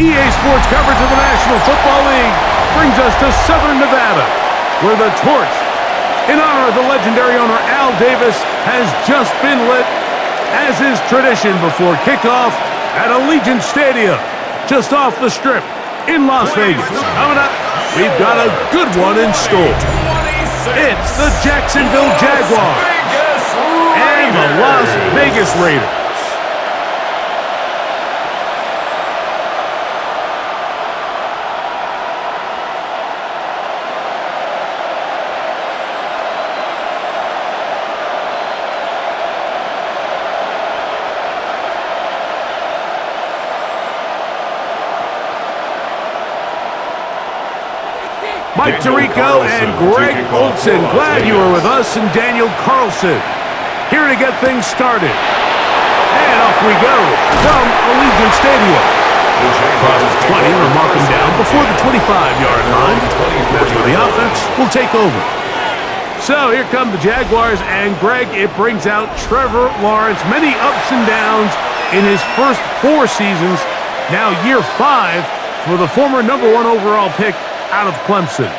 EA Sports coverage of the National Football League brings us to Southern Nevada, where the torch, in honor of the legendary owner Al Davis, has just been lit, as is tradition before kickoff at Allegiant Stadium, just off the Strip in Las Vegas. Coming up, we've got a good one in store. It's the Jacksonville Jaguars and the Las Vegas Raiders. Mike Tirico and Greg Olson, glad you were with us, and Daniel Carlson, here to get things started. And off we go from Allegiant Stadium. Across the 20, we'll mark them down before the 25-yard line. That's where the offense will take over. So here come the Jaguars, and Greg, it brings out Trevor Lawrence. Many ups and downs in his first 4 seasons. Now year 5 for the former #1 overall pick out of Clemson.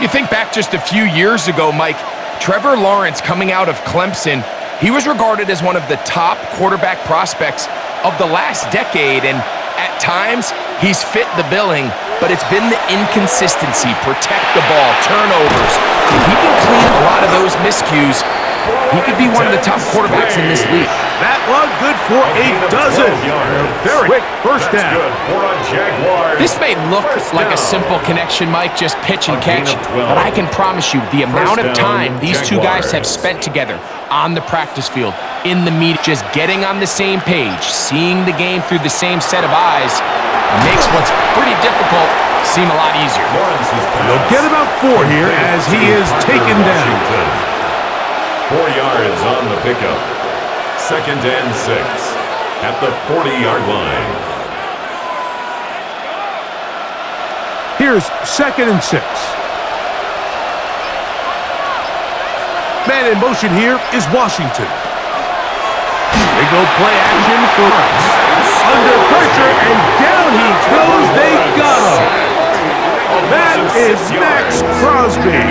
You think back just a few years ago, Mike, Trevor Lawrence coming out of Clemson, he was regarded as one of the top quarterback prospects of the last decade, and at times he's fit the billing, but it's been the inconsistency, protect the ball, turnovers. If he can clean a lot of those miscues, he could be one of the top quarterbacks in this league. That one good for a dozen. Very quick first down. This may look like a simple connection, Mike, just pitch and catch, but I can promise you the amount of time these two guys have spent together on the practice field, in the meet, just getting on the same page, seeing the game through the same set of eyes, makes what's pretty difficult seem a lot easier. They'll get about 4 here as he is taken down. 4 yards on the pickup. 2nd and 6 at the 40-yard line. Here's 2nd and 6. Man in motion here is Washington. They go play action for us. Under pressure, and down he goes. They got him. That is Max Crosby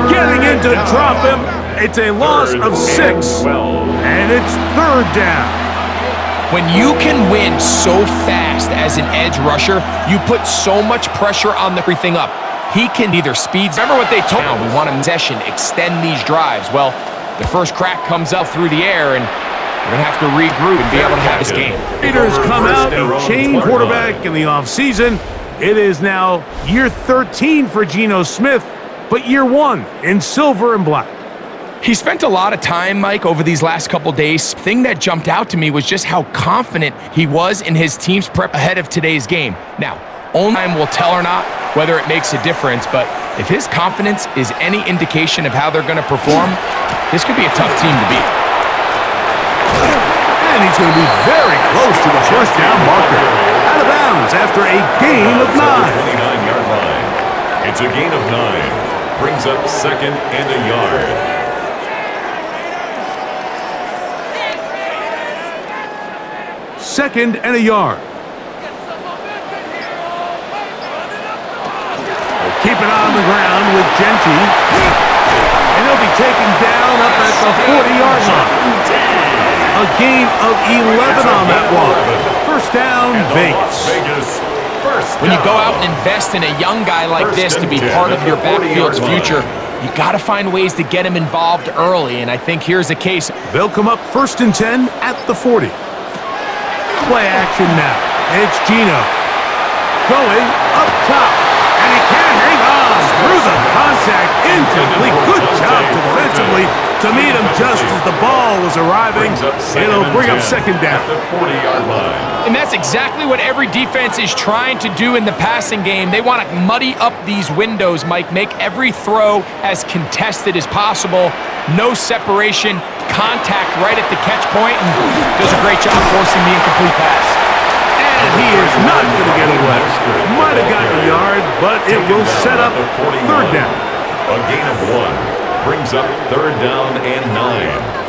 getting in to drop him. It's a loss of 6, and it's 3rd down. When you can win so fast as an edge rusher, you put so much pressure on everything up. He can either speed. Remember what they told him? We want a possession, extend these drives. Well, the first crack comes up through the air, and we're going to have to regroup and be able to have this game. Raiders come out and change quarterback in the offseason. It is now year 13 for Geno Smith, but year 1 in silver and black. He spent a lot of time, Mike, over these last couple days. The thing that jumped out to me was just how confident he was in his team's prep ahead of today's game. Now, only time will tell or not whether it makes a difference, but if his confidence is any indication of how they're going to perform, this could be a tough team to beat. And he's going to be very close to the first down marker. Out of bounds after a gain of 9. 29-yard line. It's a gain of 9. Brings up 2nd and a yard. 2nd and a yard. They'll keep it on the ground with Genty. And he'll be taken down up at the 40-yard line. A gain of 11 on that one. First down, Vegas. When you go out and invest in a young guy like this to be part of your backfield's future, you got to find ways to get him involved early, and I think here's the case. They'll come up 1st and 10 at the 40. Play action now. It's Geno. Going up top. And he can't hang on through the contact. Incomplete. Good job defensively to meet him just as the ball was arriving. It'll bring up 2nd down. At the 40-yard line. And that's exactly what every defense is trying to do in the passing game. They want to muddy up these windows, Mike, make every throw as contested as possible. No separation, contact right at the catch point, and does a great job forcing the incomplete pass. And he is not going to get away. Might have gotten a yard, but it will set up 3rd down. A gain of 1 brings up 3rd down and 9.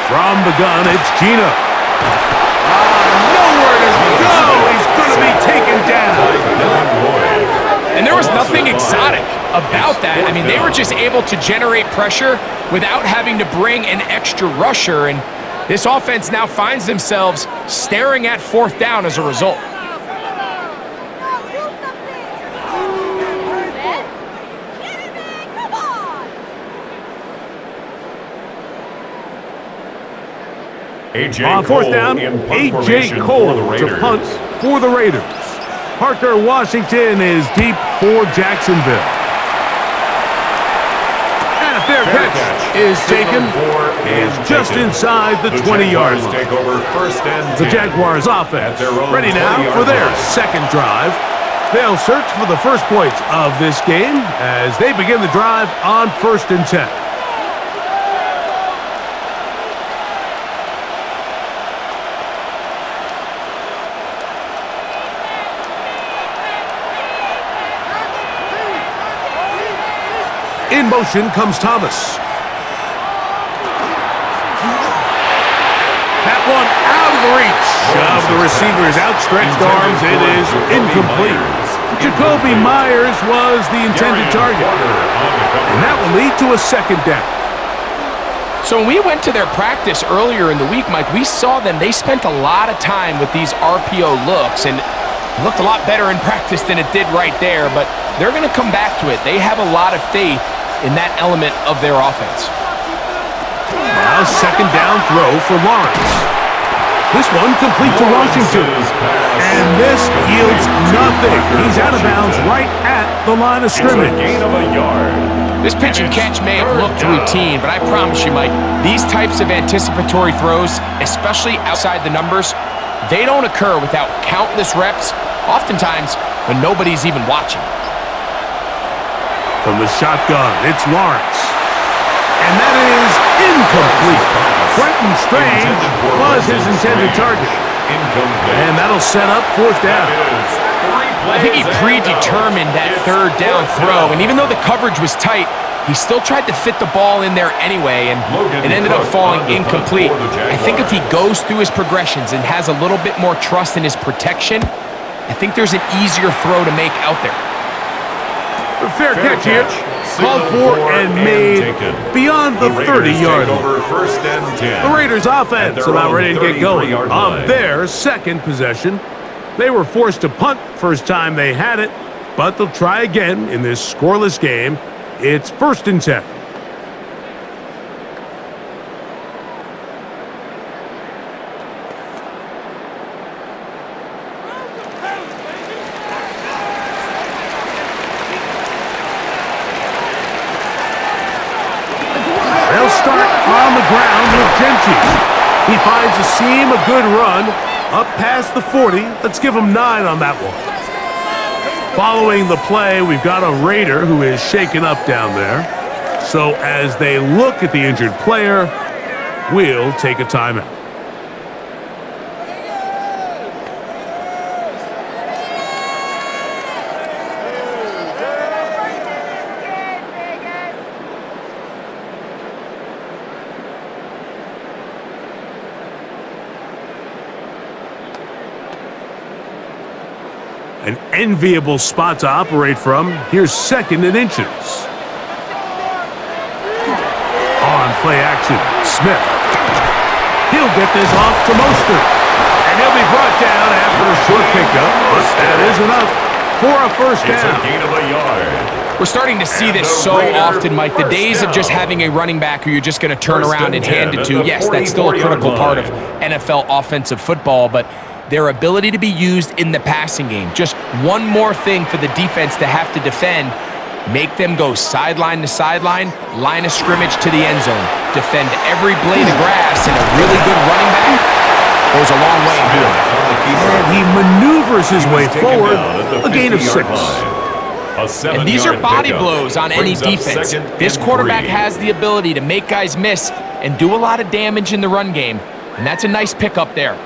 From the gun, it's Gino. Nowhere to go. He's going to be taken down. And there was nothing exotic about that. I mean, they were just able to generate pressure without having to bring an extra rusher. And this offense now finds themselves staring at fourth down as a result. On fourth down, A.J. Cole to punt for the Raiders. Parker Washington is deep for Jacksonville. And a fair catch is taken. It is just inside the 20-yard line. The Jaguars offense ready now for their second drive. They'll search for the first points of this game as they begin the drive on 1st and 10. In motion comes Thomas. That one out of the reach of the receiver's outstretched arms. It is incomplete. Jacoby Myers was the intended target. And that will lead to a second down. So when we went to their practice earlier in the week, Mike, we saw them. They spent a lot of time with these RPO looks, and it looked a lot better in practice than it did right there, but they're going to come back to it. They have a lot of faith in that element of their offense. Now second down throw for Lawrence. This one complete to Washington. And this yields nothing. He's out of bounds right at the line of scrimmage. This pitch and catch may have looked routine, but I promise you, Mike, these types of anticipatory throws, especially outside the numbers, they don't occur without countless reps, oftentimes when nobody's even watching. From the shotgun, it's Lawrence. And that is incomplete. Quentin Strange was his intended target. And that'll set up fourth down. I think he predetermined that third down throw, and even though the coverage was tight, he still tried to fit the ball in there anyway, and it ended up falling incomplete. I think if he goes through his progressions and has a little bit more trust in his protection, I think there's an easier throw to make out there. Fair catch here. Called for and made beyond the 30-yard line. The Raiders offense about ready to get going on their second possession. They were forced to punt first time they had it, but they'll try again in this scoreless game. It's 1st and 10. They'll start on the ground with Genty. He finds a seam, a good run, up past the 40. Let's give him 9 on that one. Following the play, we've got a Raider who is shaken up down there. So as they look at the injured player, we'll take a timeout. An enviable spot to operate from. Here's 2nd and inches. On play action, Smith. He'll get this off to Mostert. And he'll be brought down after a short pickup. But that is enough for a first down. It's a gain of a yard. We're starting to see this so often, Mike. The days of just having a running back who you're just going to turn around and hand it to, yes, that's still a critical part of NFL offensive football, but their ability to be used in the passing game. Just one more thing for the defense to have to defend. Make them go sideline to sideline, line of scrimmage to the end zone. Defend every blade of grass, and a really good running back goes a long way in doing it. And he maneuvers his way forward, a gain of 6. And these are body blows on any defense. This quarterback has the ability to make guys miss and do a lot of damage in the run game, and that's a nice pickup there.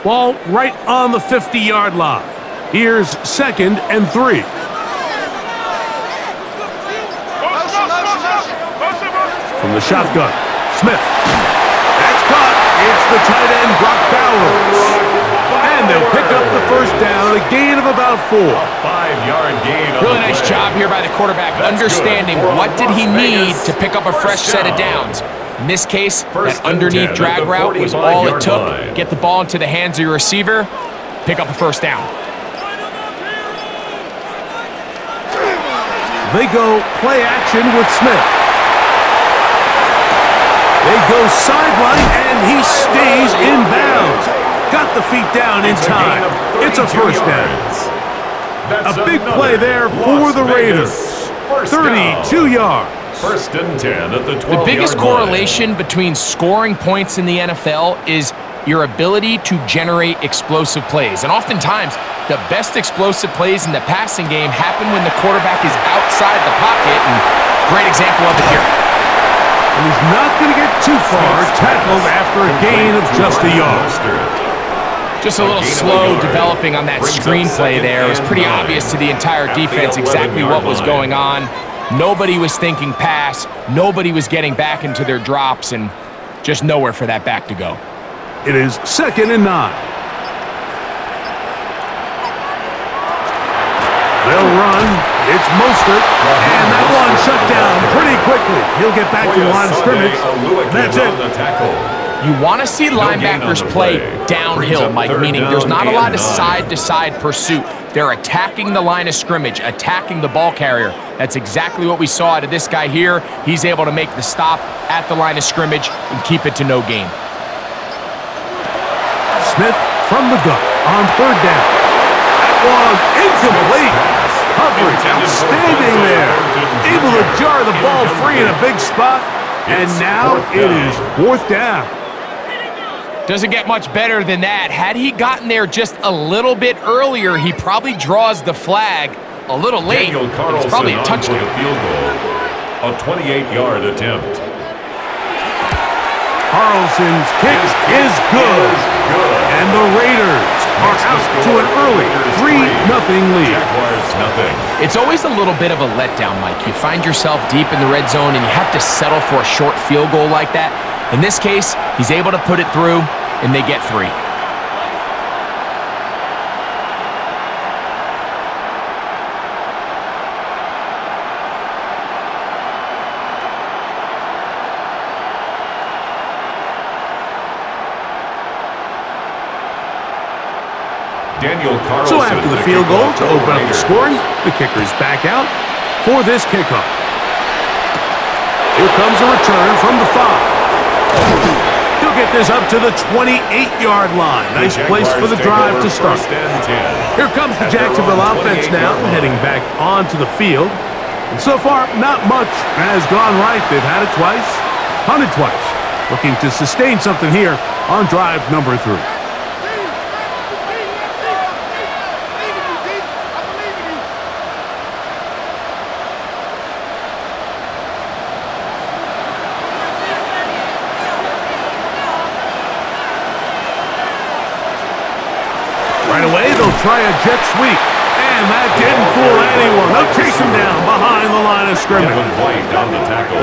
Ball right on the 50-yard line. Here's 2nd and 3. From the shotgun, Smith. That's caught. it's the tight end, Brock Bowers. And they'll pick up the first down, a gain of about 4. A 5-yard gain. Really nice job here by the quarterback, understanding what did he need to pick up a fresh set of downs. In this case, that underneath drag route was all it took. Get the ball into the hands of your receiver, pick up a first down. They go play action with Smith. They go sideline, and he stays in bounds. Got the feet down in time. It's a first down. A big play there for the Raiders. 32 yards. First and 10 at the 12-yard line. The biggest correlation between scoring points in the NFL is your ability to generate explosive plays. And oftentimes, the best explosive plays in the passing game happen when the quarterback is outside the pocket. And great example of it here. And he's not going to get too far, tackled after a gain of just a yard. Just a little slow developing on that screenplay there. It was pretty obvious to the entire defense exactly what was going on. Nobody was thinking pass. Nobody was getting back into their drops, and just nowhere for that back to go. It is 2nd and 9. They'll run. It's Mostert, and that one shut down pretty quickly. He'll get back to the line of scrimmage, and that's it. You want to see linebackers play downhill, Mike, meaning there's not a lot of side-to-side pursuit. They're attacking the line of scrimmage, attacking the ball carrier. That's exactly what we saw out of this guy here. He's able to make the stop at the line of scrimmage and keep it to no gain. Smith from the gun on 3rd down. That one incomplete. Coverage outstanding there. Able to jar the ball free in a big spot. And now it is 4th down. Doesn't get much better than that. Had he gotten there just a little bit earlier, he probably draws the flag a little late. It's probably a touchdown. Field goal. A 28-yard attempt. Carlson's kick is good. And the Raiders are out to an early 3-0 lead. Jaguars nothing. It's always a little bit of a letdown, Mike. You find yourself deep in the red zone and you have to settle for a short field goal like that. In this case, he's able to put it through, and they get 3. So after the field goal to open up the scoring, the kicker is back out for this kickoff. Here comes a return from the 5. He'll get this up to the 28-yard line. Nice place for the drive to start. Here comes the Jacksonville offense now, heading back onto the field. And so far, not much has gone right. They've had it twice, punted twice. Looking to sustain something here on drive number 3. Right away, they'll try a jet sweep. And that didn't fool anyone. They'll chase him down behind the line of scrimmage. Kevin White on the tackle.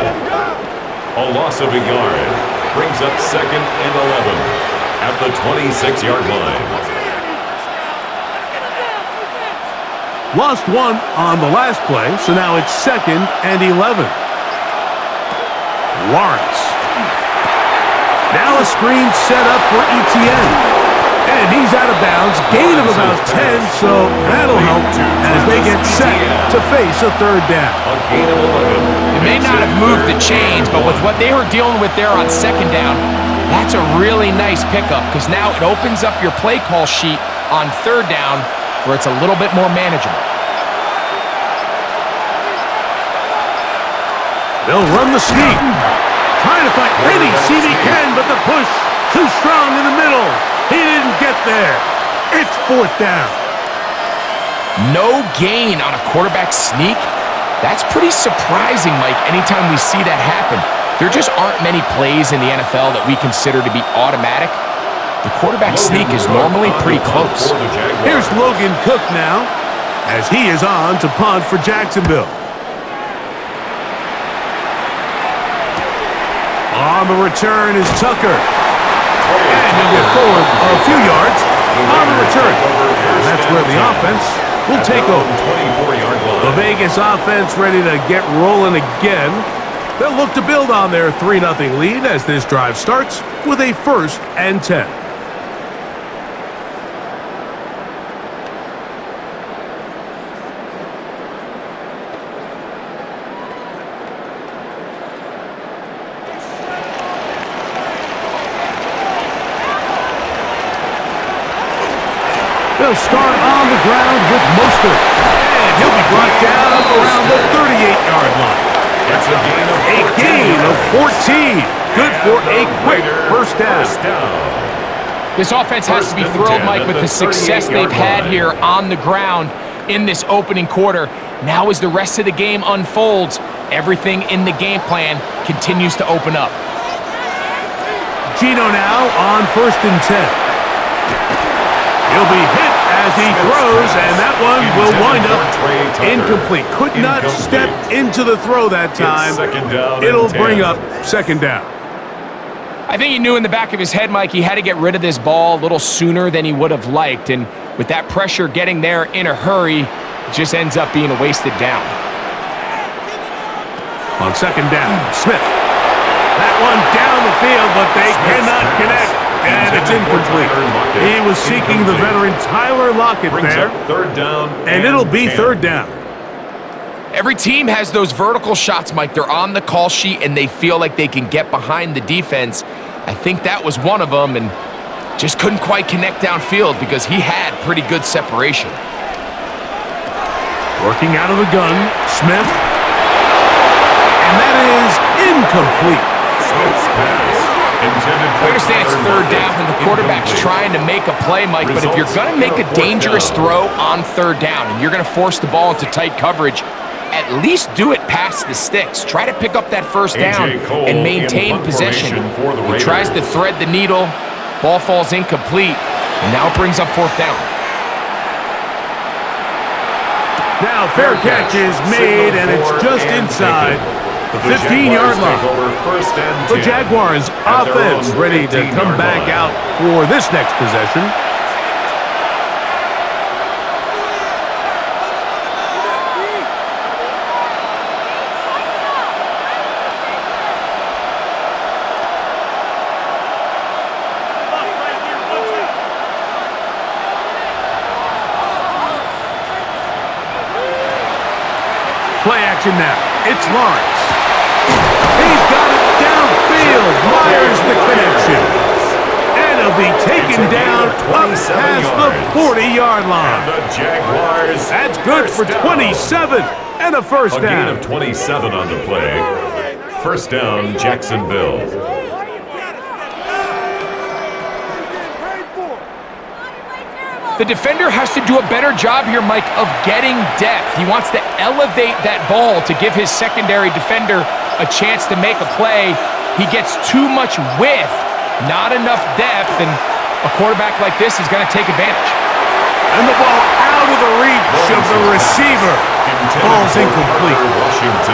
A loss of a yard brings up 2nd and 11 at the 26-yard line. Lost 1 on the last play, so now it's 2nd and 11. Lawrence. Now a screen set up for Etienne. And he's out of bounds, gain of about 10, so that'll help as they get set to face a 3rd down. It may not have moved the chains, but with what they were dealing with there on 2nd down, that's a really nice pickup because now it opens up your play call sheet on 3rd down where it's a little bit more manageable. They'll run the sneak. Trying to find any seam he can, but the push too strong in the middle. He didn't get there. It's 4th down. No gain on a quarterback sneak? That's pretty surprising, Mike, anytime we see that happen. There just aren't many plays in the NFL that we consider to be automatic. The quarterback sneak is normally pretty close. Here's Logan Cook now, as he is on to punt for Jacksonville. On the return is Tucker. And he'll get forward a few yards on the return. And that's where the offense will take over. 24-yard line. The Vegas offense ready to get rolling again. They'll look to build on their 3-0 lead as this drive starts with a 1st and 10. They'll start on the ground with Mostert. And he'll be brought down around the 38-yard line. That's a gain of 14. Good for a quick first down. This offense has to be thrilled, Mike, with the success they've had here on the ground in this opening quarter. Now as the rest of the game unfolds, everything in the game plan continues to open up. Gino now on 1st and 10. He'll be hit as he throws, and that one will wind up incomplete. Could not step into the throw that time. It'll bring up 2nd down. I think he knew in the back of his head, Mike, he had to get rid of this ball a little sooner than he would have liked. And with that pressure getting there in a hurry, it just ends up being a wasted down. On 2nd down, Smith. That one down the field, but they cannot connect. And it's incomplete. He was seeking the veteran Tyler Lockett there. 3rd down. And it'll be 3rd down. Every team has those vertical shots, Mike. They're on the call sheet, and they feel like they can get behind the defense. I think that was one of them, and just couldn't quite connect downfield because he had pretty good separation. Working out of the gun, Smith. And that is incomplete. Smith's pass. I understand it's 3rd down and the quarterback's trying to make a play, Mike, but if you're going to make a dangerous throw on 3rd down and you're going to force the ball into tight coverage, at least do it past the sticks. Try to pick up that 1st down and maintain possession. He tries to thread the needle, ball falls incomplete, and now it brings up 4th down. Now fair catch is made, and it's just inside the 15-yard line. The Jaguars offense ready to come back out for this next possession. Play action now. It's Lawrence. He's got it downfield. Myers the connection. And he'll be taken down up past the 40-yard line. And the Jaguars. That's good for 27 and a 1st down. A gain of 27 on the play. 1st down, Jacksonville. The defender has to do a better job here, Mike, of getting depth. He wants to elevate that ball to give his secondary defender a chance to make a play. He gets too much width, not enough depth, and a quarterback like this is going to take advantage. And the ball out of the reach of the receiver. Ball's incomplete.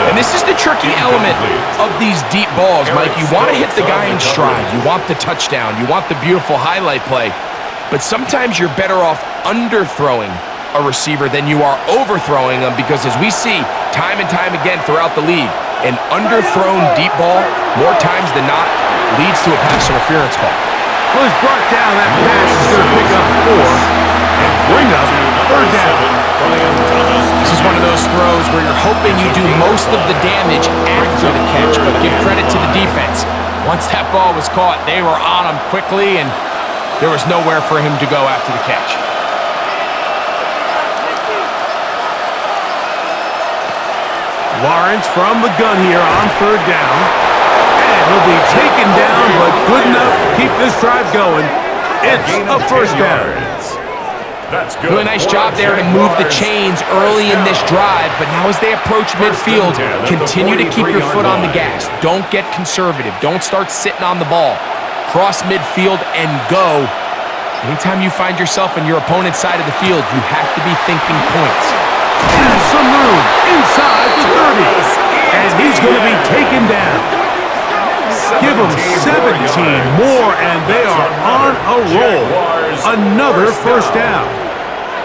And this is the tricky element of these deep balls, Mike. You want to hit the guy in stride. You want the touchdown. You want the beautiful highlight play. But sometimes you're better off underthrowing a receiver than you are overthrowing them, because as we see time and time again throughout the league, an underthrown deep ball, more times than not, leads to a pass interference call. Well, he's brought down. That pass is going to pick up 4 and bring up 3rd down. This is one of those throws where you're hoping you do most of the damage after the catch, but give credit to the defense. Once that ball was caught, they were on him quickly, and there was nowhere for him to go after the catch. Lawrence from the gun here on 3rd down. And he'll be taken down, but good enough to keep this drive going. It's a 1st down. That's good. Really nice job there to move the chains early in this drive, but now as they approach midfield, continue to keep your foot on the gas. Don't get conservative. Don't start sitting on the ball. Cross midfield and go. Anytime you find yourself on your opponent's side of the field, you have to be thinking points. There's some room inside the 30. And he's going to be taken down. Give them 17 more, and they are on a roll. Another first down.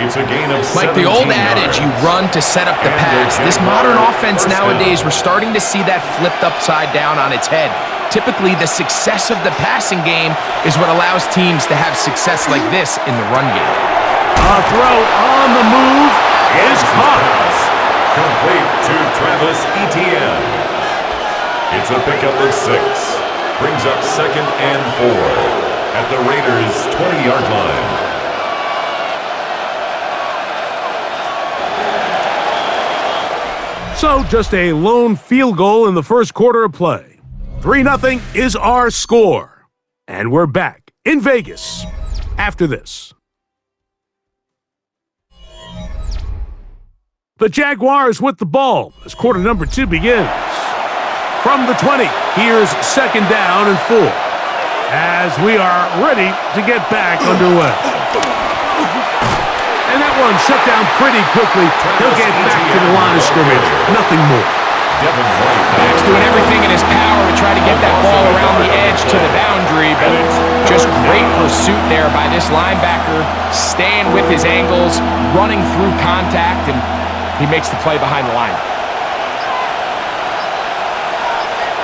It's a gain of Like the old adage, you run to set up the pass. This modern offense nowadays, we're starting to see that flipped upside down on its head. Typically, the success of the passing game is what allows teams to have success like this in the run game. A throw on the move is caught. Complete to Travis Etienne. It's a pickup of 6. Brings up 2nd and 4 at the Raiders' 20-yard line. So just a lone field goal in the first quarter of play. 3-0 is our score. And we're back in Vegas after this. The Jaguars with the ball as quarter number 2 begins. From the 20, here's 2nd down and 4 as we are ready to get back underway. And that one shut down pretty quickly. He'll get back to the line of scrimmage. Nothing more. Max doing everything in his power to try to get that ball around the edge to the boundary, but just great pursuit there by this linebacker, staying with his angles, running through contact, and he makes the play behind the line.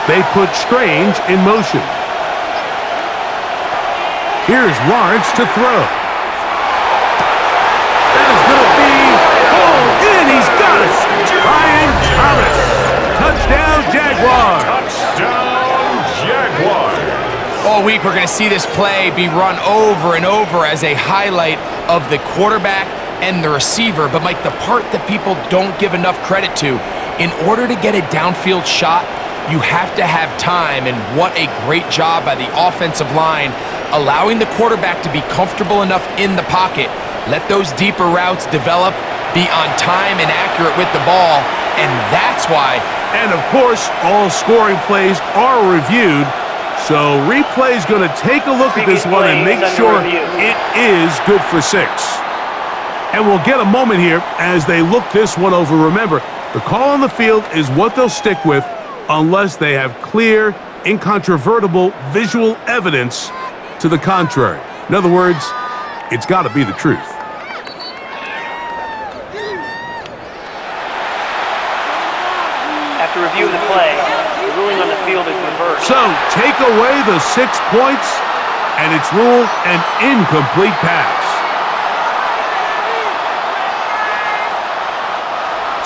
They put Strange in motion. Here's Lawrence to throw. That is going to be pulled in. He's got it. Brian Thomas. Touchdown, Jaguars. Touchdown, Jaguars. All week, we're going to see this play be run over and over as a highlight of the quarterback and the receiver. But, Mike, the part that people don't give enough credit to, in order to get a downfield shot, you have to have time, and what a great job by the offensive line, allowing the quarterback to be comfortable enough in the pocket, let those deeper routes develop, be on time and accurate with the ball, and that's why. And, of course, all scoring plays are reviewed, so replay's going to take a look at this one and make sure it is good for 6. And we'll get a moment here as they look this one over. Remember, the call on the field is what they'll stick with unless they have clear, incontrovertible visual evidence to the contrary. In other words, it's got to be the truth. After reviewing the play, the ruling on the field is reversed. So, take away the 6 points, and it's ruled an incomplete pass.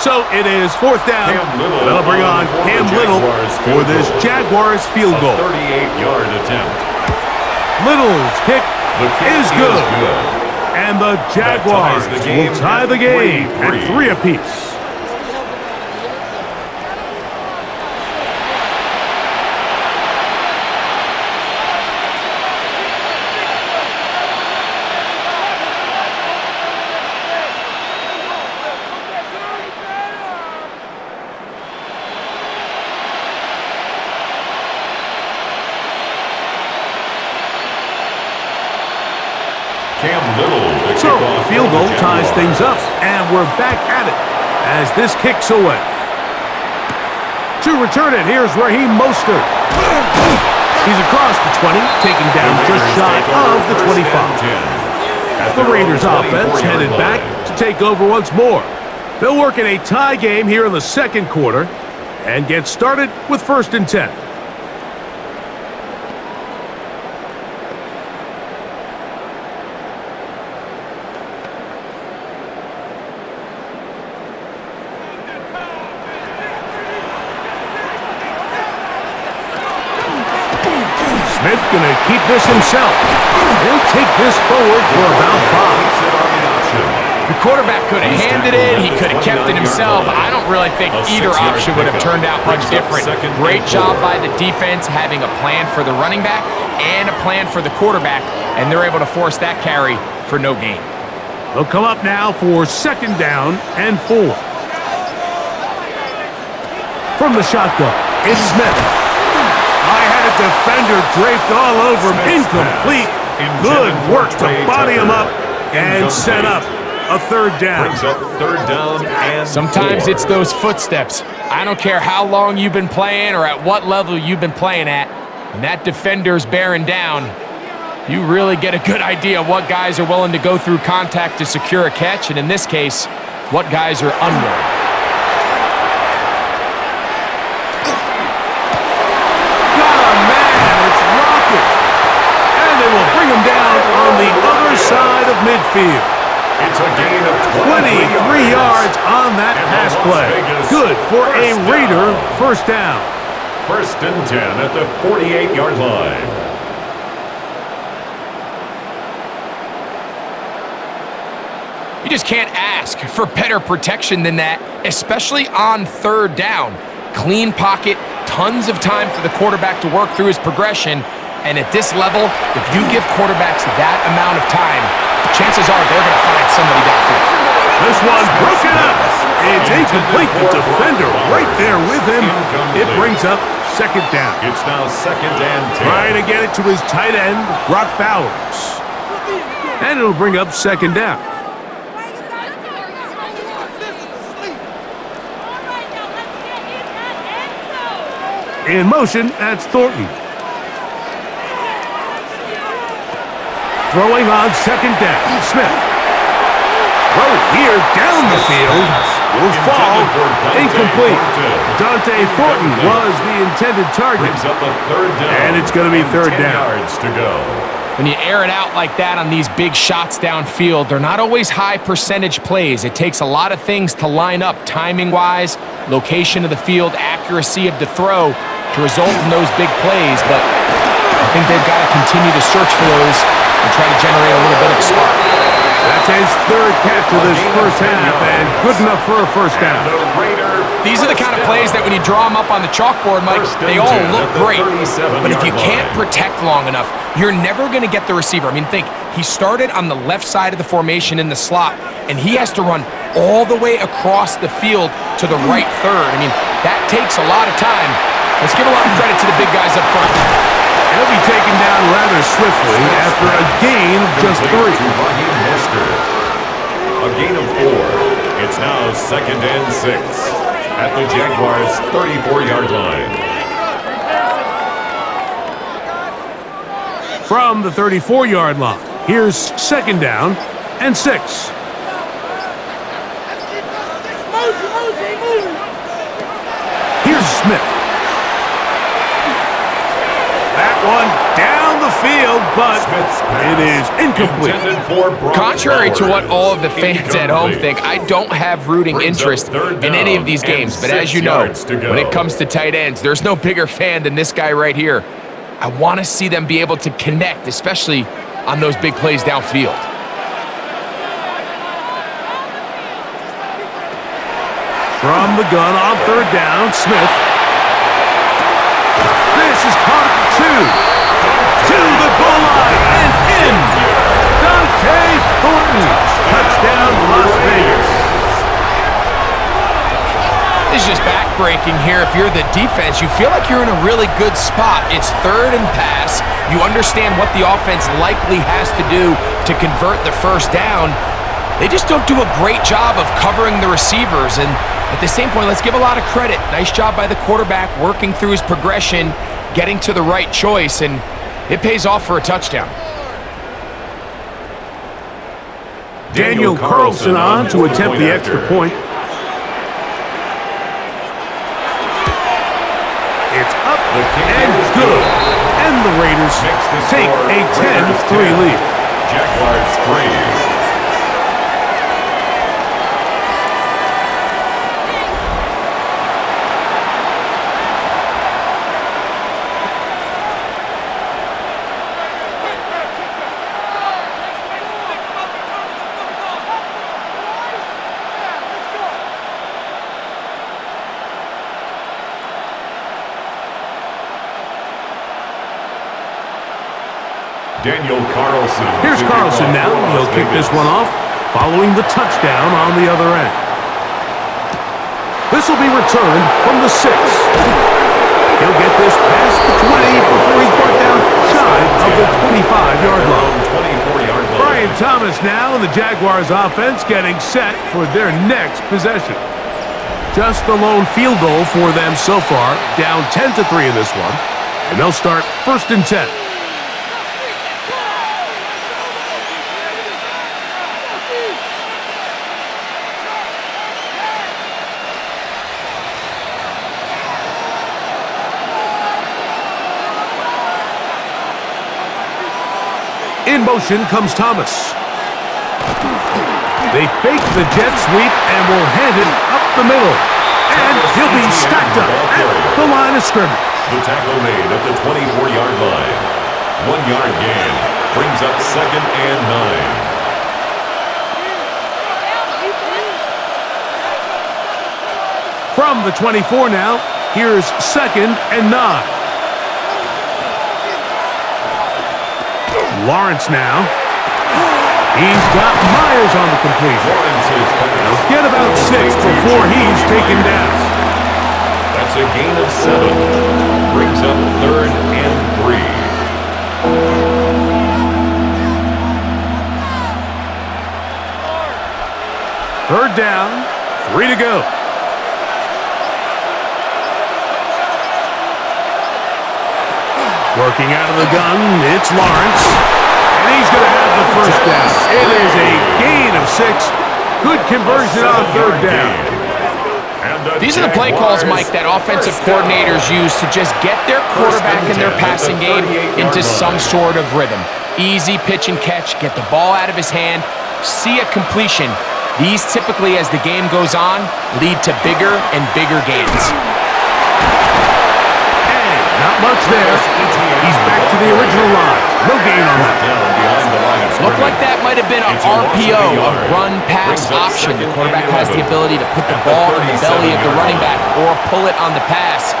So, it is 4th down. They'll bring on Cam Little for this Jaguars field goal. 38-yard attempt. Little's kick is good. And the Jaguars will tie the game at 3 apiece. So, the field goal ties things up, and we're back at it as this kicks away. To return it, here's Raheem Mostert. He's across the 20, taking down just shy of the 25. The Raiders offense headed back to take over once more. They'll work in a tie game here in the second quarter and get started with 1st and 10. Smith going to keep this himself. He'll take this forward for about 5. The quarterback could have handed it. He could have kept it himself. I don't really think either option would have turned out much different. Great job by the defense having a plan for the running back and a plan for the quarterback, and they're able to force that carry for no gain. They'll come up now for 2nd down and 4. From the shotgun, it's Smith. I had a defender draped all over him. Incomplete. Good work to body him up and set up a 3rd down. Brings up 3rd down and Sometimes 4. it's those footsteps. I don't care how long you've been playing or at what level you've been playing at. When that defender's bearing down, you really get a good idea of what guys are willing to go through contact to secure a catch, and in this case, what guys are unwilling. They will bring him down on the other side of midfield. It's a gain of 23 yards on that pass play. Good for a Raider first down. 1st and 10 at the 48-yard line. You just can't ask for better protection than that, especially on 3rd down. Clean pocket, tons of time for the quarterback to work through his progression. And at this level, if you give quarterbacks that amount of time, chances are they're going to find somebody downfield. This one broken up. It's incomplete. The defender right there with him. It brings up 2nd down. It's now 2nd and 10. Trying to get it to his tight end, Brock Bowers. And it'll bring up 2nd down. In motion, that's Thornton. Throwing on 2nd down, Smith. Throw here down the field. Will fall. Incomplete. Dante Thornton was the intended target. Brings up a 3rd down. And it's going to be 3rd 10 down. yards to go. When you air it out like that on these big shots downfield, they're not always high percentage plays. It takes a lot of things to line up timing-wise, location of the field, accuracy of the throw to result in those big plays. But I think they've got to continue to search for those and try to generate a little bit of a spark. That's his 3rd catch of this first half, and good enough for a first down. These are the kind of plays that when you draw them up on the chalkboard, Mike, they all look great. But if you can't protect long enough, you're never going to get the receiver. I mean, think, he started on the left side of the formation in the slot, and he has to run all the way across the field to the right third. I mean, that takes a lot of time. Let's give a lot of credit to the big guys up front. He'll be taken down rather swiftly after a gain of just 3. A gain of 4. It's now 2nd and 6 at the Jaguars' 34-yard line. From the 34-yard line, here's 2nd down and 6. Here's Smith. That one down the field, but it is incomplete. Contrary to what all of the fans at home think, I don't have rooting interest in any of these games. But as you know, when it comes to tight ends, there's no bigger fan than this guy right here. I want to see them be able to connect, especially on those big plays downfield. From the gun on 3rd down, Smith. This is caught at the 2. To the goal line and in. Dante Thornton. Touchdown, Las Vegas. This is just back-breaking here. If you're the defense, you feel like you're in a really good spot. It's 3rd and pass. You understand what the offense likely has to do to convert the first down. They just don't do a great job of covering the receivers. And at the same point, let's give a lot of credit. Nice job by the quarterback working through his progression, getting to the right choice, and it pays off for a touchdown. Daniel Carlson on to attempt the extra point. It's up and good. And the Raiders take a 10-3 lead. Jaguars 3. Daniel Carlson. Here's Carlson now. He'll kick this one off, following the touchdown on the other end. This will be returned from the 6. He'll get this past the 20 before he's brought down shy of the 25-yard line. Brian Thomas now and the Jaguars offense getting set for their next possession. Just the lone field goal for them so far, down 10-3 in this one. And they'll start 1st and 10. In motion comes Thomas. They fake the jet sweep and will hand it up the middle. And he'll be stacked up at the line of scrimmage. The tackle made at the 24-yard line. 1-yard gain brings up 2nd and 9. From the 24 now, here's 2nd and 9. Lawrence now. He's got Myers on the completion. He'll get about 6 before he's taken down. That's a gain of 7. Brings up 3rd and 3. 3rd down, 3 to go. Working out of the gun, it's Lawrence. And he's going to have the 1st down. It is a gain of 6. Good conversion on 3rd down. These are the play calls, Mike, that offensive coordinators use to just get their quarterback and their passing game into some sort of rhythm. Easy pitch and catch, get the ball out of his hand, see a completion. These typically, as the game goes on, lead to bigger and bigger gains. Not much there. He's back to the original line. No gain on that. Looked like that might have been an RPO, a run-pass option. The quarterback has the ability to put the ball in the belly of the running back or pull it on the pass.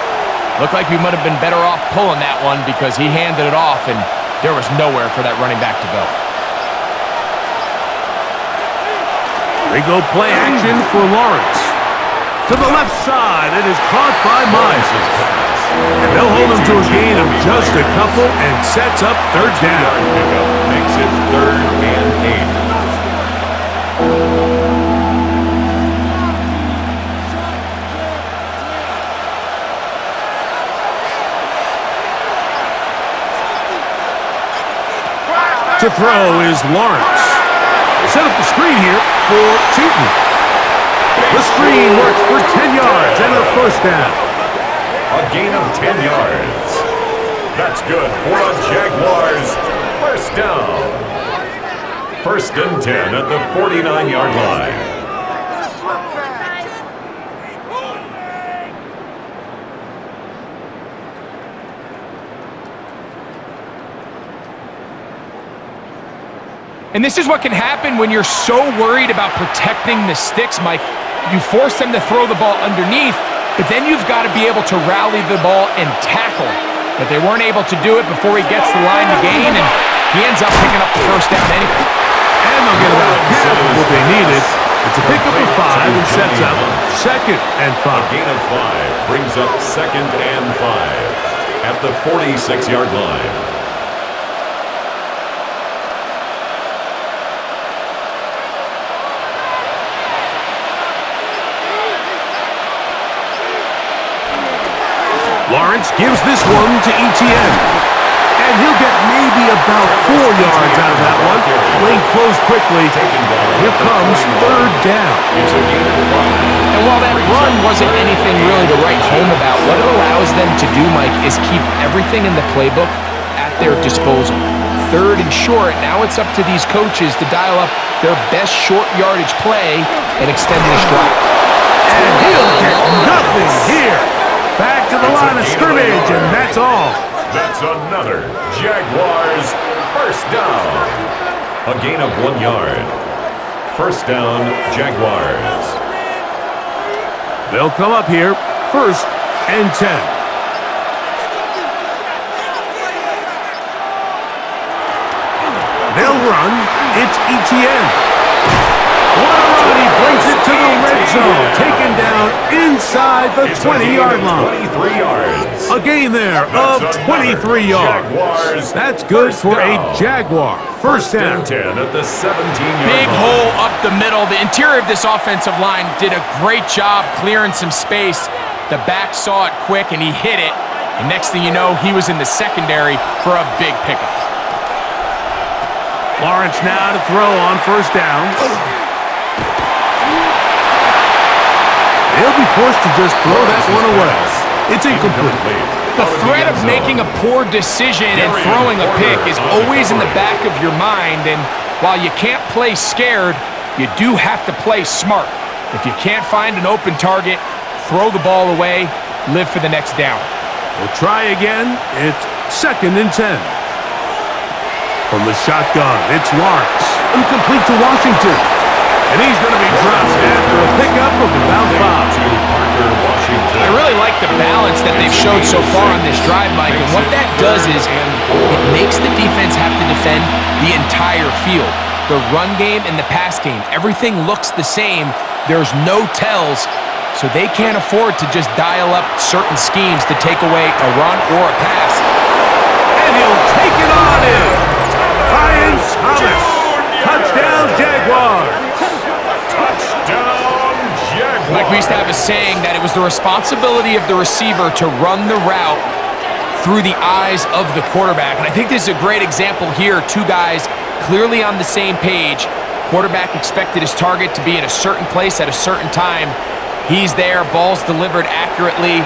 Looked like we might have been better off pulling that one because he handed it off and there was nowhere for that running back to go. They go play action for Lawrence. To the left side, it is caught by Myers. And they'll hold him to a gain of just a couple and sets up 3rd down. Pickup makes it 3rd and 8. To throw is Lawrence. Set up the screen here for Cheaton. The screen works for 10 yards and a 1st down. A gain of 10 yards. That's good for the Jaguars. 1st down. 1st and 10 at the 49-yard line. And this is what can happen when you're so worried about protecting the sticks, Mike. You force them to throw the ball underneath, but then you've got to be able to rally the ball and tackle. But they weren't able to do it before he gets the line to gain, and he ends up picking up the 1st down anyway. And they'll get about half of what they needed. It's a pickup of 5 and sets up 2nd and 5. A gain of 5 brings up 2nd and 5 at the 46-yard line. Lawrence gives this one to Etienne. And he'll get maybe about 4 yards out of that one. Lane closed quickly. Here comes 3rd down. And while that run wasn't anything really to write home about, what it allows them to do, Mike, is keep everything in the playbook at their disposal. 3rd and short, now it's up to these coaches to dial up their best short yardage play and extend this drive. And he'll get nothing here. Back to the line of scrimmage, and that's all. That's another Jaguars 1st down. A gain of 1 yard. 1st down, Jaguars. They'll come up here, 1st and 10. They'll run. It's Etienne. What a run. He brings it to the red zone. Taken down inside the 20-yard line. 23 yards. A gain there of 23 yards. That's good for a Jaguar. 1st down. 10 at the 17-yard Big line. hole up the middle. The interior of this offensive line did a great job clearing some space. The back saw it quick, and he hit it. And next thing you know, he was in the secondary for a big pickup. Lawrence now to throw on first down. He'll be forced to just throw that one away. It's incomplete. The threat of making a poor decision and throwing a pick is always in the back of your mind, and while you can't play scared, you do have to play smart. If you can't find an open target, throw the ball away, live for the next down. We'll try again. It's 2nd and 10. From the shotgun, it's Lawrence. Incomplete to Washington. And he's going to be dropped after a pickup of about 5. I really like the balance that they've showed so far on this drive, Mike, and what that does is it makes the defense have to defend the entire field. The run game and the pass game, everything looks the same. There's no tells, so they can't afford to just dial up certain schemes to take away a run or a pass. And he'll take it on in. Ryan Thomas. Touchdown, Jaguars. Like we used to have a saying that it was the responsibility of the receiver to run the route through the eyes of the quarterback. And I think this is a great example here. Two guys clearly on the same page. Quarterback expected his target to be in a certain place at a certain time. He's there, ball's delivered accurately.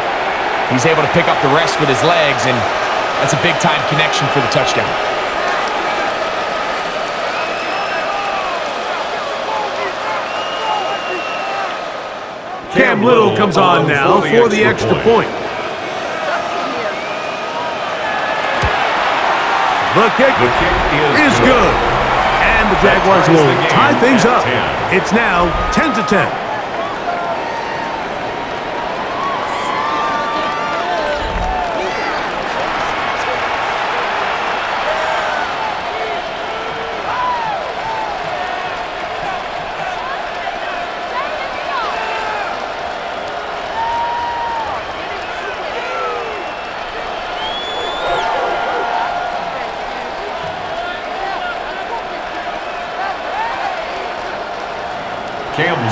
He's able to pick up the rest with his legs, and that's a big-time connection for the touchdown. Cam Little comes on now for the extra point. The kick is good. And the Jaguars will tie things up. It's now 10-10.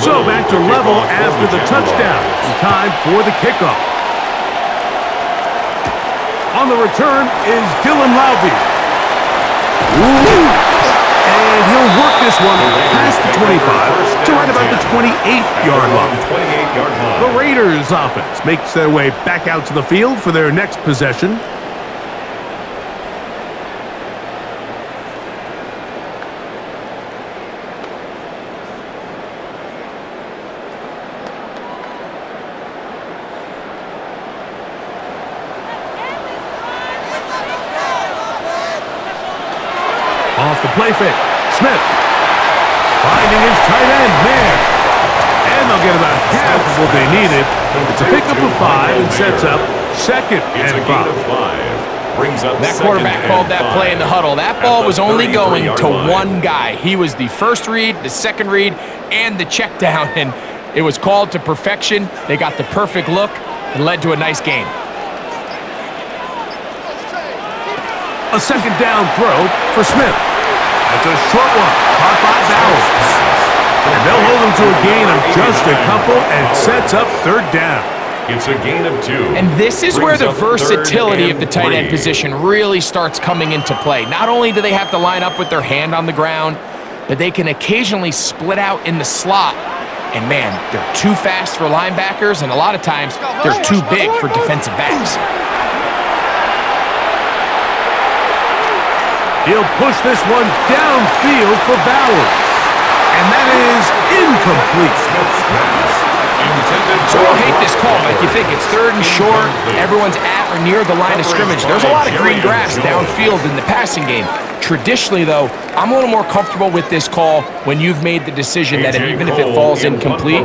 So back to level after the touchdown. Time for the kickoff. On the return is Dylan Laube. And he'll work this one past the 25 to right about the 28-yard line. The Raiders offense makes their way back out to the field for their next possession. Off the play fake. Smith finding his tight end, man. And they'll get about half of what they needed. It's a pickup of 5 and sets up 2nd and 5. That quarterback called that play in the huddle. That ball was only going to one guy. He was the first read, the second read, and the check down. And it was called to perfection. They got the perfect look and led to a nice game. A second down throw for Smith. That's a short one, caught by Bowers. And they'll hold him to a gain of just a couple and sets up 3rd down. It's a gain of 2. And this is where the versatility of the tight end position really starts coming into play. Not only do they have to line up with their hand on the ground, but they can occasionally split out in the slot. And man, they're too fast for linebackers, and a lot of times they're too big for defensive backs. He'll push this one downfield for Bowers. And that is incomplete. So I don't hate this call, Mike. You think it's 3rd and short, everyone's at or near the line of scrimmage. There's a lot of green grass downfield in the passing game. Traditionally, though, I'm a little more comfortable with this call when you've made the decision that even if it falls incomplete,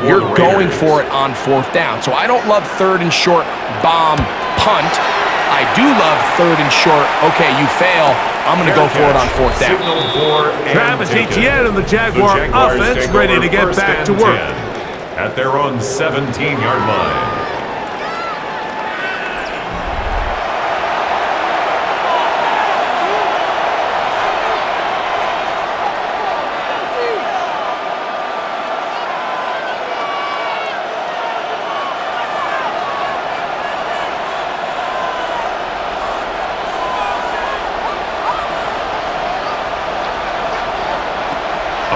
you're going for it on 4th down. So I don't love 3rd and short bomb punt. I do love 3rd and short. Okay, you fail. I'm going to go for it on 4th down. Travis Etienne and the Jaguar offense ready to get back to work. At their own 17-yard line.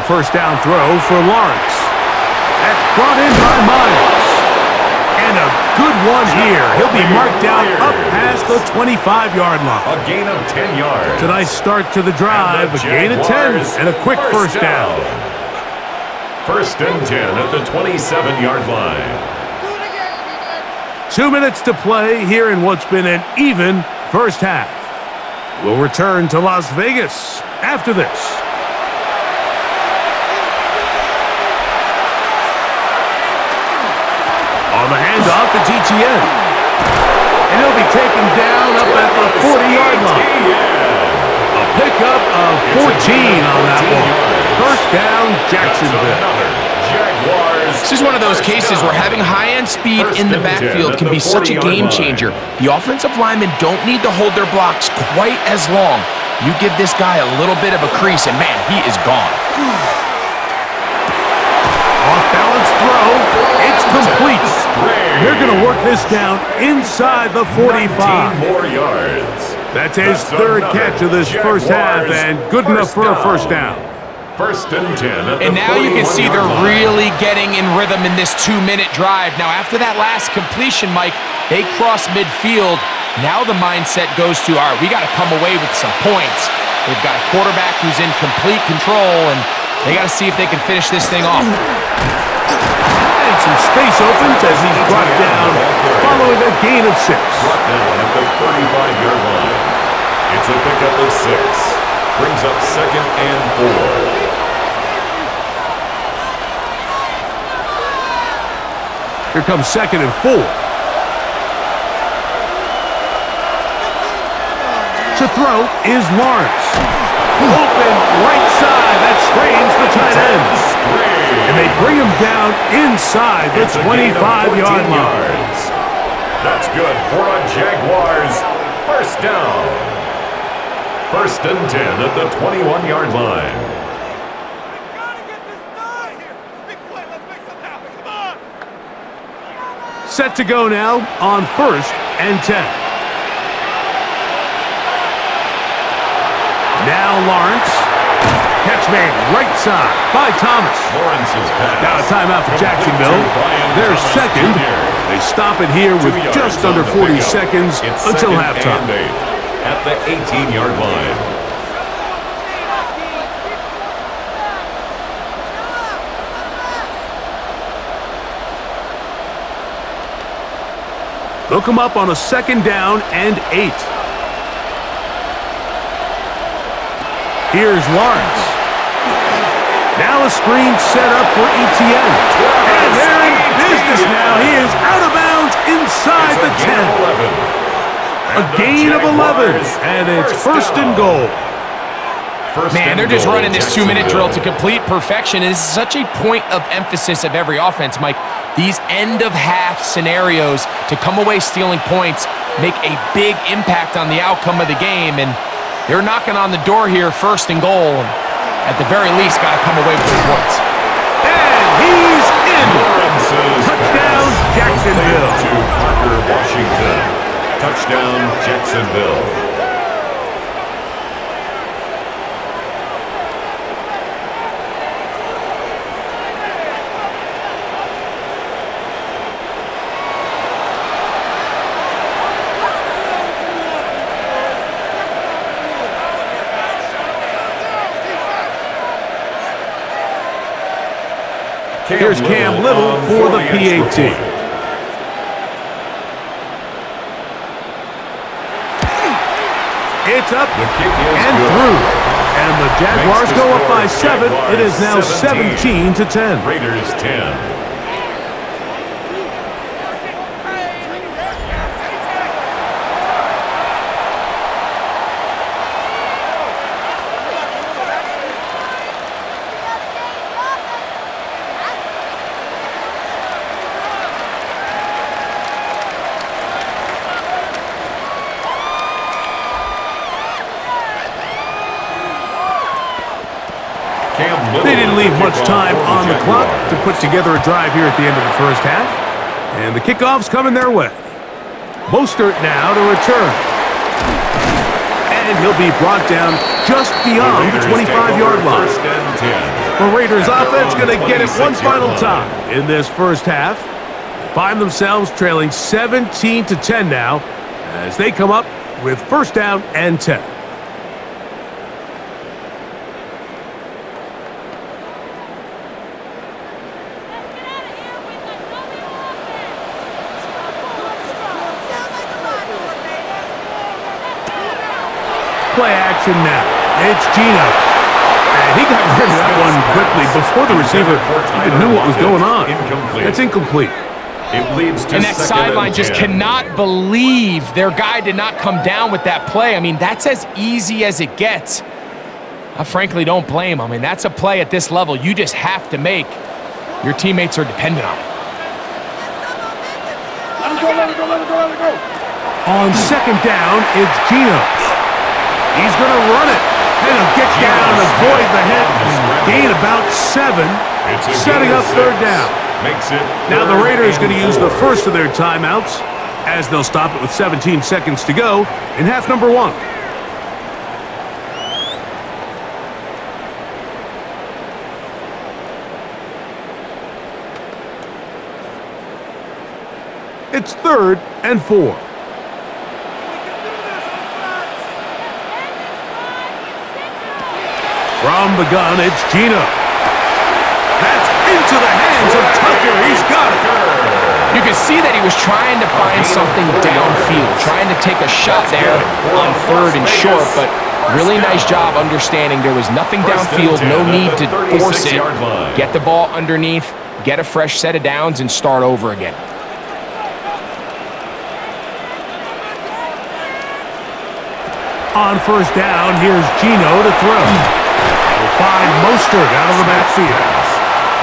first down throw for Lawrence. That's brought in by Myers. And a good one here. He'll be marked down up past the 25-yard line. A gain of 10 yards. It's a nice start to the drive. A gain of 10 and a quick first down. First and 10 at the 27-yard line. 2 minutes to play here in what's been an even first half. We'll return to Las Vegas after this. On the handoff, it's Etienne. And he'll be taken down up at the 40-yard line. A pickup of 14 on that one. First down, Jacksonville. This is one of those cases where having high-end speed in the backfield can be such a game changer. The offensive linemen don't need to hold their blocks quite as long. You give this guy a little bit of a crease, and man, he is gone. Off-balance throw. It's complete. They're going to work this down inside the 45. More yards. That's his third catch of this first half, and good enough for a first down. First and 10. And now you can see they're really getting in rhythm in this 2-minute drive. Now, after that last completion, Mike, they cross midfield. Now the mindset goes to, all right, we got to come away with some points. They've got a quarterback who's in complete control, and they got to see if they can finish this thing off. And some space opens as he's brought down following a gain of 6. Brought down at the 35-yard line. It's a pickup of 6. Brings up second and 4. Here comes second and 4. To throw is Lawrence. Open right side. That strains the tight end. And they bring him down inside the 25-yard line. That's good for a Jaguars first down. First and 10 at the 21-yard line. Set to go now on first and 10. Now Lawrence. Catch made right side by Thomas. Lawrence's pass. Now a timeout for Jacksonville. They're second. They stop it here with just under 40 seconds until halftime. At the 18-yard line. They'll come up on a second down and 8. Here's Lawrence. Now a screen set up for Etienne. And they're in business now. He is out of bounds inside the 10. A gain of 11. And it's first and goal. Man, they're just running this 2-minute drill to complete perfection. It is such a point of emphasis of every offense, Mike. These end-of-half scenarios to come away stealing points make a big impact on the outcome of the game, and they're knocking on the door here, first and goal. At the very least, got to come away with some points. And he's in. Touchdown, Jacksonville. To Parker, Washington. Touchdown, Jacksonville. Here's Cam Little for the PAT. It's up and through. And the Jaguars go up by 7. It is now 17-10. Raiders 10. They didn't leave much time on the clock to put together a drive here at the end of the first half. And the kickoff's coming their way. Mostert now to return. And he'll be brought down just beyond the 25-yard line. First and 10. The Raiders offense going to get it one final time in this first half. They find themselves trailing 17-10 now as they come up with first down and 10. Play action now. It's Geno. And he got rid of that one quickly before the receiver even knew what was going on. It's incomplete. It leads to and that sideline just cannot believe their guy did not come down with that play. I mean, that's as easy as it gets. I frankly don't blame him. I mean, that's a play at this level you just have to make. Your teammates are dependent on it. Let it go. On second down, it's Geno. He's going to run it. And he'll get down, avoid the hit, and gain about 7, setting up third down. Now the Raiders going to use the first of their timeouts as they'll stop it with 17 seconds to go in half number 1. It's 3rd and 4. From the gun, it's Geno. That's into the hands of Tucker. He's got it. You can see that he was trying to find something downfield, trying to take a shot there on 3rd and short, but really nice job understanding there was nothing downfield, no need to force it. Get the ball underneath, get a fresh set of downs, and start over again. On first down, here's Geno to throw. He'll find Mostert out of the backfield.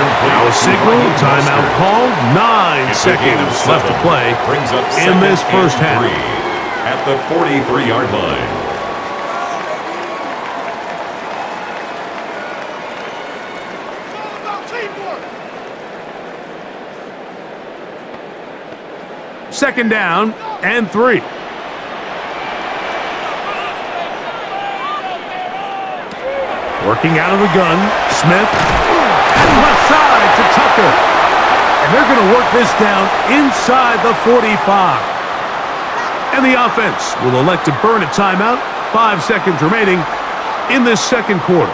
Now a signal, timeout call, 9 seconds left to play in this first half. At the 43-yard line. Second down and 3. Working out of the gun, Smith. And left side to Tucker. And they're going to work this down inside the 45. And the offense will elect to burn a timeout. 5 seconds remaining in this second quarter.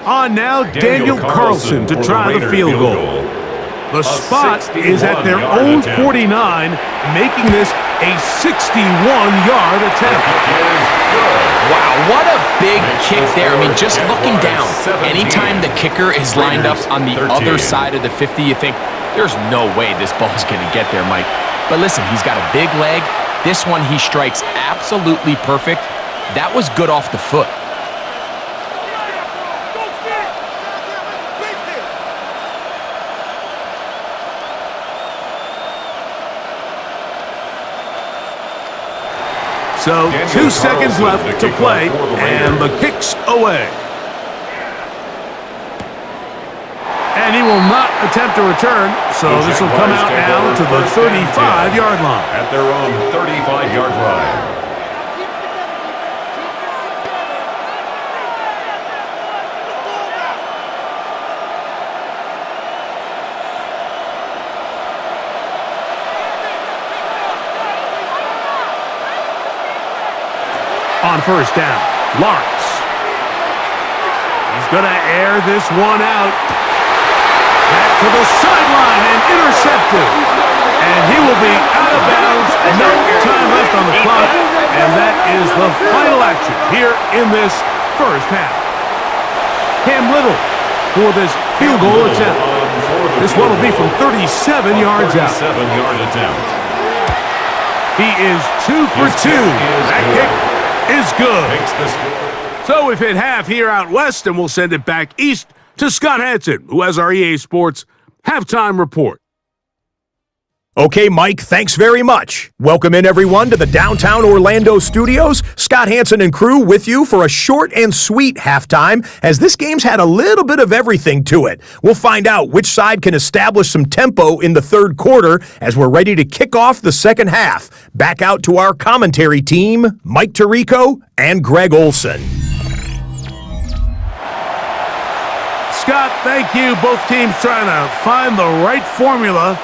On now, Daniel Carlson to try the field goal. The spot is at their own 49, making this a 61-yard attempt. Wow, what a big kick there. I mean, just looking down, anytime the kicker is lined up on the other side of the 50, you think, there's no way this ball's going to get there, Mike. But listen, he's got a big leg. This one he strikes absolutely perfect. That was good off the foot. So 2 seconds left to play, and the kick's away. And he will not attempt to return, so this will come out now to the 35-yard line. At their own 35-yard line. On first down, Lawrence. He's going to air this one out. Back to the sideline and intercepted. And he will be out of bounds. No time left on the clock. And that is the final action here in this first half. Cam Little for this field goal attempt. This one will be from 37 yards out. 37-yard attempt. He is 2 for 2. That kick is good. So we've hit half here out west, and we'll send it back east to Scott Hanson, who has our EA Sports halftime report. Okay, Mike, thanks very much. Welcome in, everyone, to the downtown Orlando studios. Scott Hansen and crew with you for a short and sweet halftime, as this game's had a little bit of everything to it. We'll find out which side can establish some tempo in the third quarter as we're ready to kick off the second half. Back out to our commentary team, Mike Tirico and Greg Olson. Scott, thank you. Both teams trying to find the right formula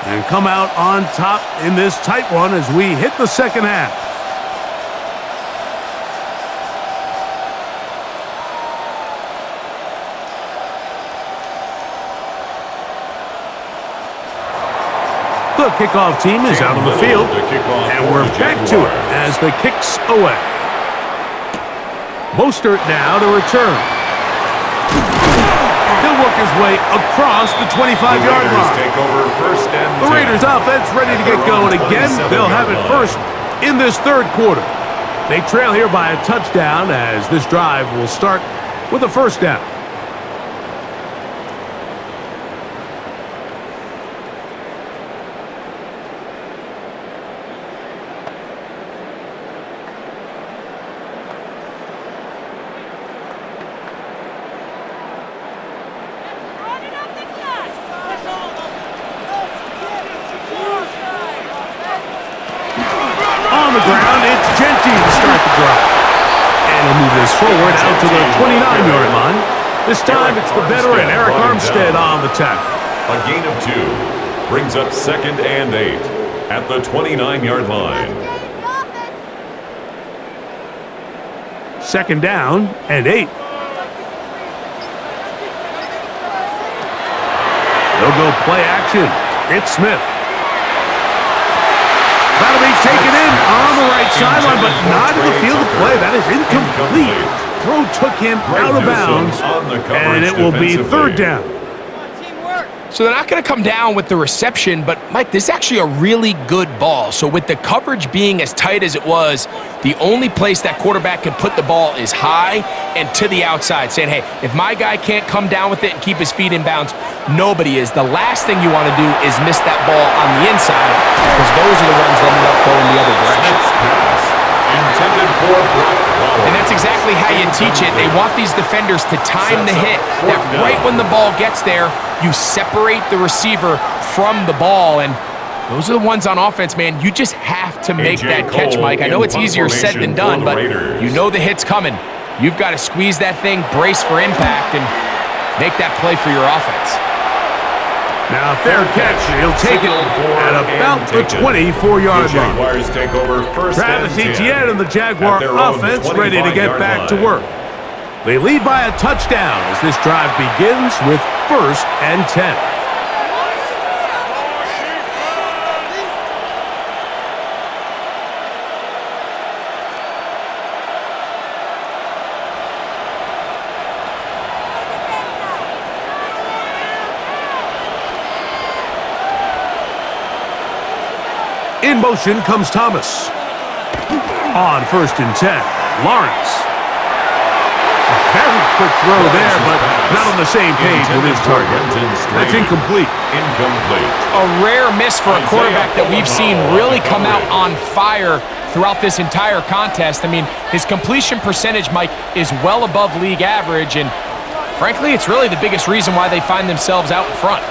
and come out on top in this tight one as we hit the second half. The kickoff team is out on the field, and we're back to it as the kick's away. Mostert now to return. He'll work his way across the 25-yard line. The Raiders offense ready to get going again. They'll have it first in this third quarter. They trail here by a touchdown as this drive will start with a first down. On the ground, it's Genty to start the drive. And he'll move this forward out to the 29-yard line. This time it's the veteran Eric Armstead on the tackle. A gain of 2 brings up 2nd and 8 at the 29-yard line. 2nd down and 8. They'll go play action. It's Smith. That'll be taken in on the right sideline, but not in the field of play. That is incomplete. Throw took him out of bounds, and it will be 3rd down. So they're not going to come down with the reception, but, Mike, this is actually a really good ball. So with the coverage being as tight as it was, the only place that quarterback can put the ball is high and to the outside, saying, hey, if my guy can't come down with it and keep his feet in bounds, nobody is. The last thing you want to do is miss that ball on the inside, because those are the ones that end up going the other direction. And that's exactly how you teach it. They want these defenders to time the hit, that right when the ball gets there, you separate the receiver from the ball. And those are the ones on offense, man. You just have to make that catch, Mike. I know it's easier said than done, but you know the hit's coming. You've got to squeeze that thing, brace for impact, and make that play for your offense. Now, fair catch. He'll take it at about the 24-yard line. Travis Etienne and the Jaguar offense ready to get back to work. They lead by a touchdown as this drive begins with 1st and 10. In motion comes Thomas. On 1st and 10, Lawrence. A very quick throw there, but not on the same page with his target. That's incomplete. A rare miss for a quarterback that we've seen really come out on fire throughout this entire contest. I mean, his completion percentage, Mike, is well above league average, and frankly, it's really the biggest reason why they find themselves out in front.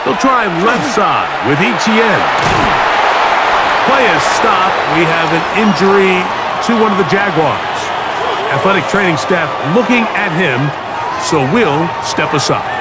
They'll try left side with Etienne. Play is stopped. We have an injury to one of the Jaguars. Athletic training staff looking at him, so we'll step aside.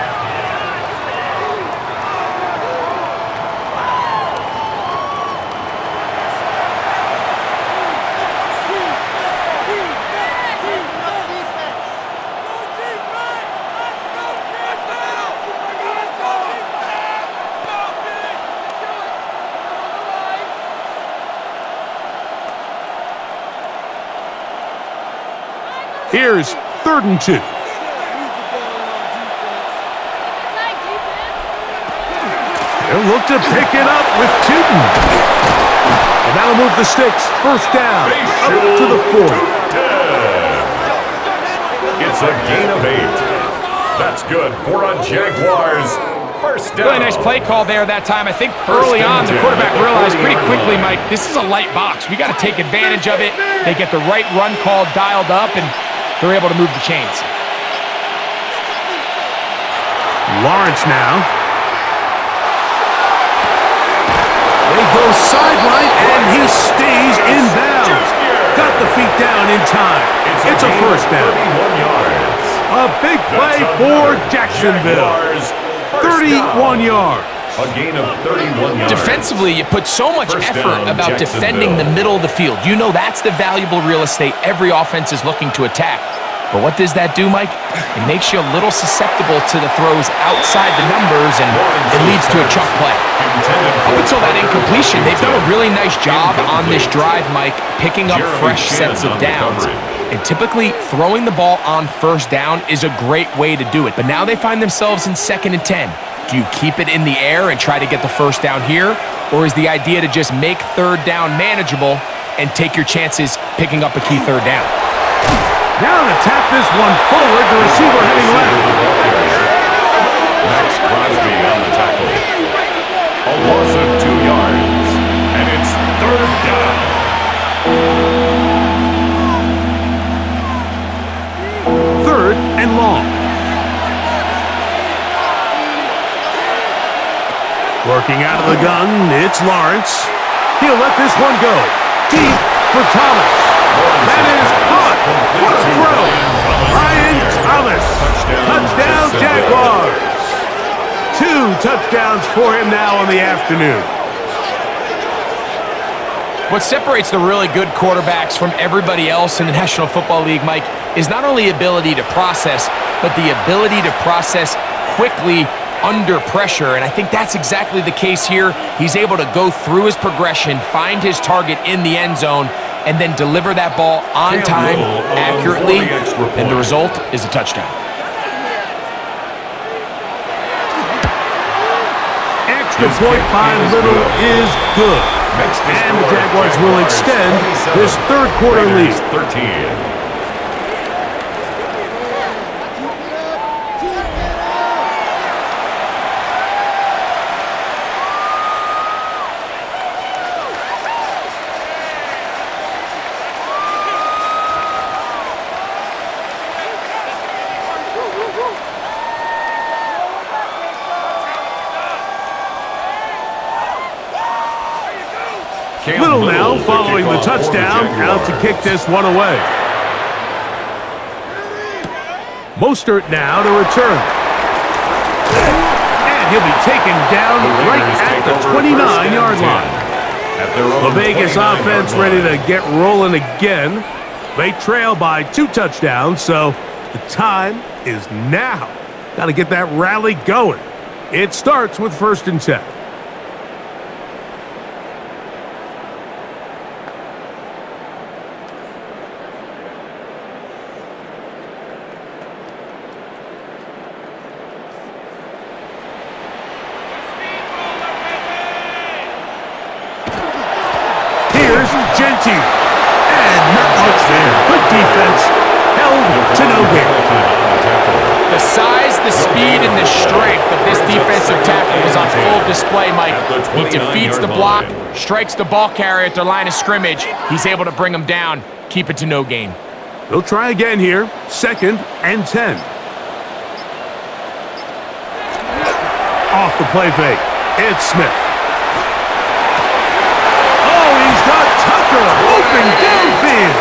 Here's 3rd and 2. They'll look to pick it up with Tootin. And that'll move the sticks. 1st down, up to the 40. It's a gain of 8. That's good for a Jaguars First down. Really nice play call there that time. I think early on the quarterback realized pretty quickly, Mike, this is a light box. We got to take advantage of it. They get the right run call dialed up, and they're able to move the chains. Lawrence now. They go sideline, and he stays in bounds. Got the feet down in time. It's a first down. 31 yards. A big play for Jacksonville. 31 yards. A gain of 31 yards. Defensively, you put so much First effort down, about defending the middle of the field. You know that's the valuable real estate every offense is looking to attack. But what does that do, Mike? It makes you a little susceptible to the throws outside the numbers, and it leads to a chunk play. Up until that incompletion, they've done a really nice job on this drive, Mike, picking up fresh sets of downs. And typically, throwing the ball on first down is a great way to do it. But now they find themselves in 2nd and 10. Do you keep it in the air and try to get the first down here? Or is the idea to just make 3rd down manageable and take your chances picking up a key 3rd down? Now to tap this one forward, the receiver heading left. Max Crosby on the tackle. A loss of 2 yards. And it's 3rd down. 3rd and long. Working out of the gun, it's Lawrence. He'll let this one go. Deep for Thomas. That is caught. What a throw. Ryan Thomas. Touchdown, Jaguars. 2 touchdowns for him now on the afternoon. What separates the really good quarterbacks from everybody else in the National Football League, Mike, is not only ability to process, but the ability to process quickly under pressure, and I think that's exactly the case here. He's able to go through his progression, find his target in the end zone, and then deliver that ball on time, accurately, and the result is a touchdown. Extra point by Little is good. And the Jaguars will extend this 3rd quarter lead. 13. Little now following the touchdown, out to kick this one away. Mostert now to return. And he'll be taken down right at the 29-yard line. The Vegas offense ready to get rolling again. They trail by 2 touchdowns, so the time is now. Got to get that rally going. It starts with 1st and 10. Genty, and not much there. Good defense, held to no gain. The size, the speed, and the strength of this defensive tackle was on full display, Mike. He defeats the block, strikes the ball carrier at their line of scrimmage. He's able to bring him down, keep it to no gain. They'll try again here, 2nd and 10. Off the play fake, it's Smith. Open downfield,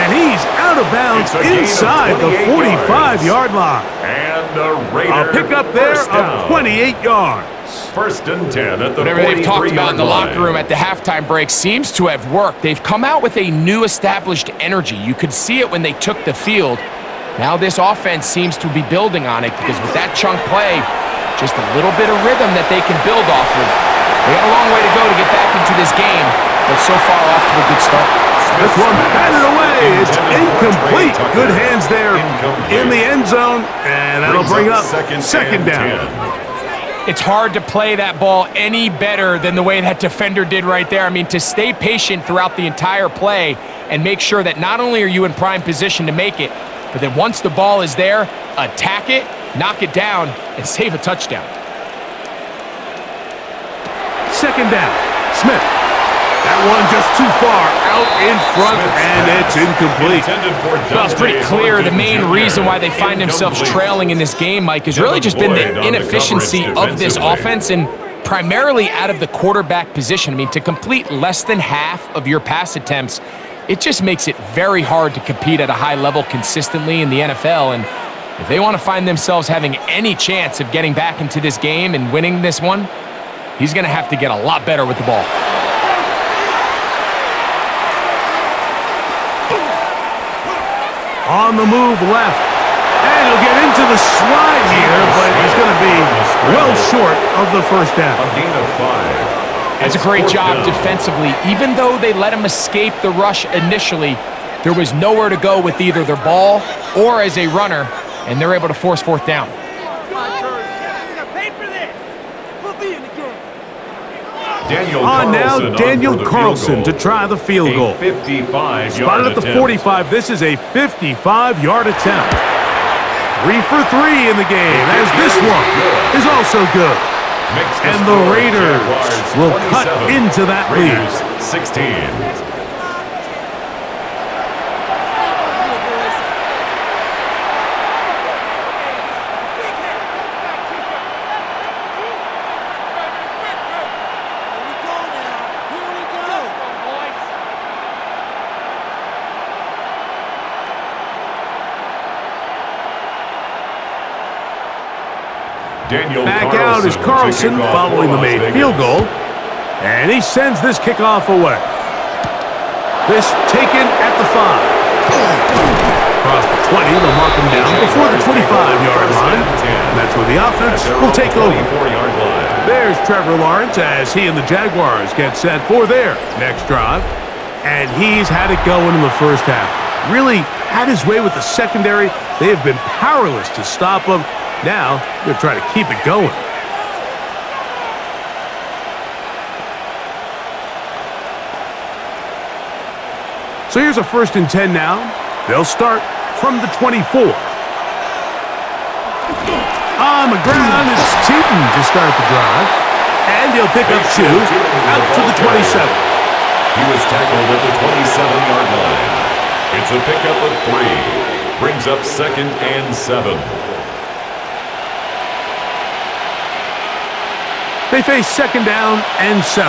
and he's out of bounds inside the 45-yard line. And the Raiders a pickup there of 28 yards. 1st and 10 at the Whatever they've talked about in the line. locker room at the halftime break seems to have worked. They've come out with a new established energy. You could see it when they took the field. Now this offense seems to be building on it because with that chunk play, just a little bit of rhythm that they can build off of. They got a long way to go to get back into this game, but so far off to a good start. This one batted away. It's incomplete. Good hands there in the end zone, and that'll bring up 2nd down. It's hard to play that ball any better than the way that defender did right there. I mean, to stay patient throughout the entire play and make sure that not only are you in prime position to make it, but then once the ball is there, attack it, knock it down, and save a touchdown. second down. Smith. That one just too far out in front, and it's incomplete. Well, it's pretty clear the main reason why they find themselves trailing in this game, Mike, has really just been the inefficiency of this offense and primarily out of the quarterback position. I mean, to complete less than half of your pass attempts, it just makes it very hard to compete at a high level consistently in the NFL. And if they want to find themselves having any chance of getting back into this game and winning this one, he's going to have to get a lot better with the ball. On the move left. And he'll get into the slide here, but he's going to be well short of the first down. A gain of 5. That's a great job defensively. Even though they let him escape the rush initially, there was nowhere to go with either their ball or as a runner, and they're able to force fourth down. Daniel Carlson to try the field goal. 55-yard Spotted at the 45. This is a 55-yard attempt. 3 for 3 in the game, as this one is also good. And the Raiders will cut into that lead. 16. Back out is Carlson following the made field goal. And he sends this kickoff away. This taken at the 5. Across the 20, they'll mark him down before the 25-yard line. And that's where the offense will take over. There's Trevor Lawrence as he and the Jaguars get set for their next drive. And he's had it going in the first half. Really had his way with the secondary. They have been powerless to stop him. Now, they're trying to keep it going. So here's a 1st and 10 now. They'll start from the 24. On the ground, it's Tootin to start the drive. And he'll pick up 2 out to the 27. He was tackled at the 27-yard line. It's a pickup of 3. Brings up 2nd and 7. They face 2nd down and 7.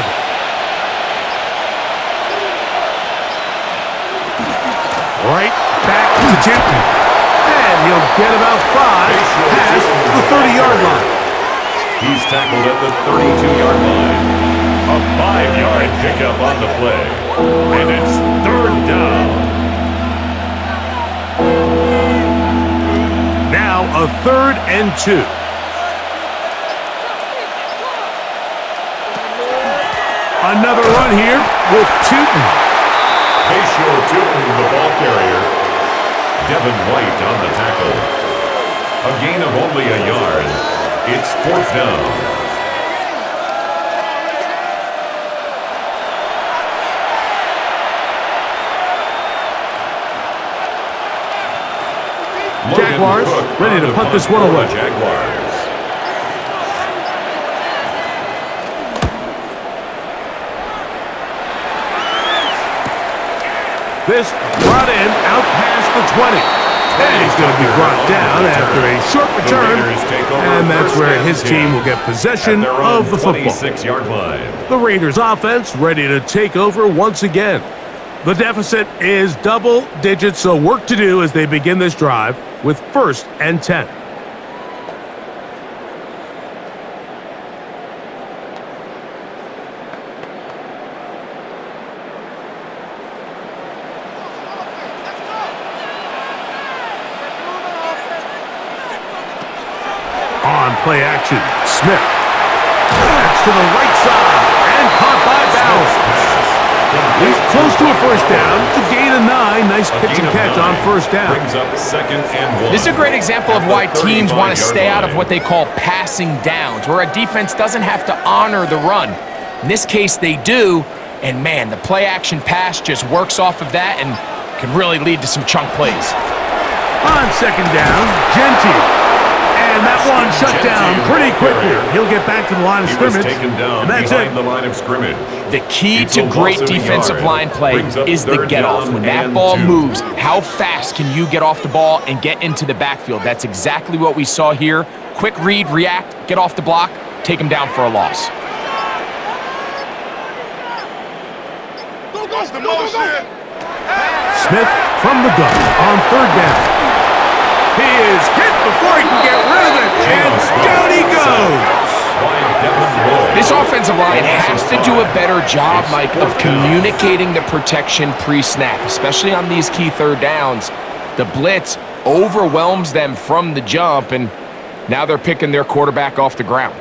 Right back to Tootin. And he'll get about 5 past the 30-yard line. He's tackled at the 32-yard line. A 5-yard pickup on the play. And it's 3rd down. Now a 3rd and 2. Another run here with Tootin. They show Tootin, the ball carrier. Devin White on the tackle. A gain of only a yard. It's 4th down. Jaguars ready to punt this one away. Jaguars. This brought in out past the 20. And he's going to be brought down after a short return. And that's where his team will get possession of the football. 26-yard line. The Raiders offense ready to take over once again. The deficit is double digits, so work to do as they begin this drive with 1st and 10. On play action, Smith. That's to the right side and caught by Bowers. He's close to a 1st down to gain a 9. Nice pitch and catch on 1st down. Brings up 2nd and 1. This is a great example of why teams want to stay out of what they call passing downs, where a defense doesn't have to honor the run. In this case, they do, and man, the play action pass just works off of that and can really lead to some chunk plays. On 2nd down, Gentile. And that one shut down pretty quickly. He'll get back to the line of scrimmage, taken down and that's behind it. the line of scrimmage. The key It's to a great loss of a defensive yard. line play Brings up is the third get-off. down When that and ball 2. moves, how fast can you get off the ball and get into the backfield? That's exactly what we saw here. Quick read, react, get off the block, take him down for a loss. Smith from the gun on third down. He is hit before he can get rid of it, and down he goes. This offensive line has to do a better job, Mike, of communicating the protection pre-snap, especially on these key third downs. The blitz overwhelms them from the jump, and now they're picking their quarterback off the ground.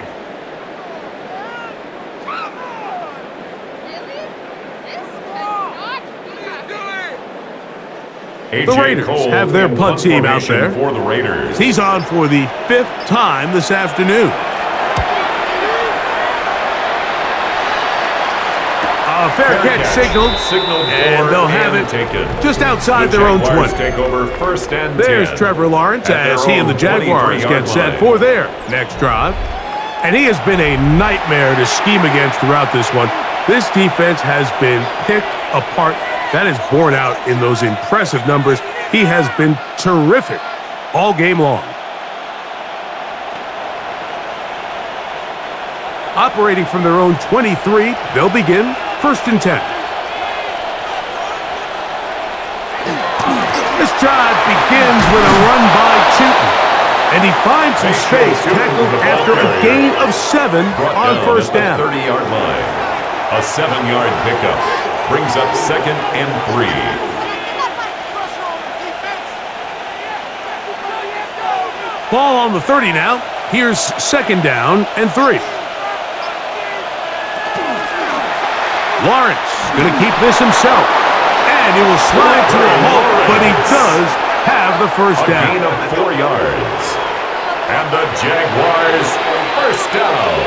The Raiders have their punt team out there. For the Raiders. He's on for the 5th time this afternoon. A fair catch signaled, and they'll have it just outside their own 20. Take over first and There's 10 Trevor Lawrence at their as he and the own Jaguars 23-yard get set line. for their next drive. And he has been a nightmare to scheme against throughout this one. This defense has been picked apart. That is borne out in those impressive numbers. He has been terrific all game long. Operating from their own 23, they'll begin first and 10. This drive begins with a run by Chooton, and he finds some space tackled after a gain of 7 on first down. 30-yard line. A 7-yard pickup brings up second and 3. Ball on the 30 now. Here's second down and 3. Lawrence going to keep this himself, and he will slide to a halt, but he does have the first down. A gain of 4 yards. And the Jaguars first down.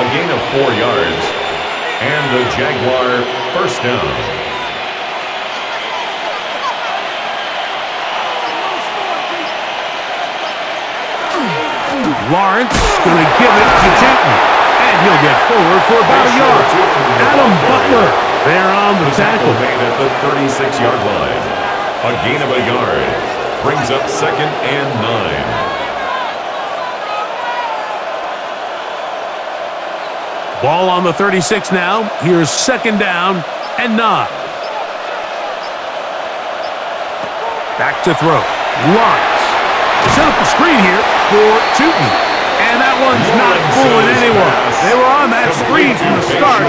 A gain of 4 yards. And the Jaguar first down. Lawrence going to give it to Chooton, and he'll get forward for about a yard. Adam Butler there on the tackle. Made at the 36-yard line. A gain of a yard brings up second and 9. Ball on the 36 now. Here's second down and 9. Back to throw. Lawrence. Set up the screen here for Chooton. And that one's not fooling anyone. They were on that screen from the start,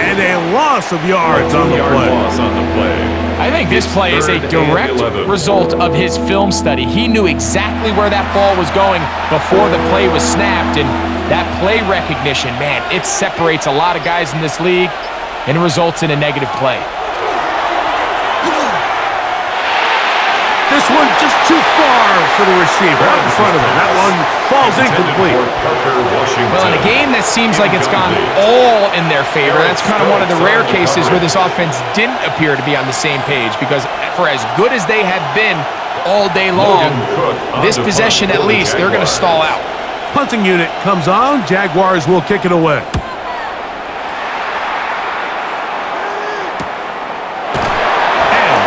and a loss of yards on the play. I think this play is a direct result of his film study. He knew exactly where that ball was going before the play was snapped, and that play recognition, man, it separates a lot of guys in this league and results in a negative play. This one just too far for the receiver. Out in front of him. That one falls incomplete. Well, in a game that seems like it's gone all in their favor, that's kind of one of the rare cases where this offense didn't appear to be on the same page, because for as good as they have been all day long, this possession at least, they're going to stall out. Punting unit comes on. Jaguars will kick it away.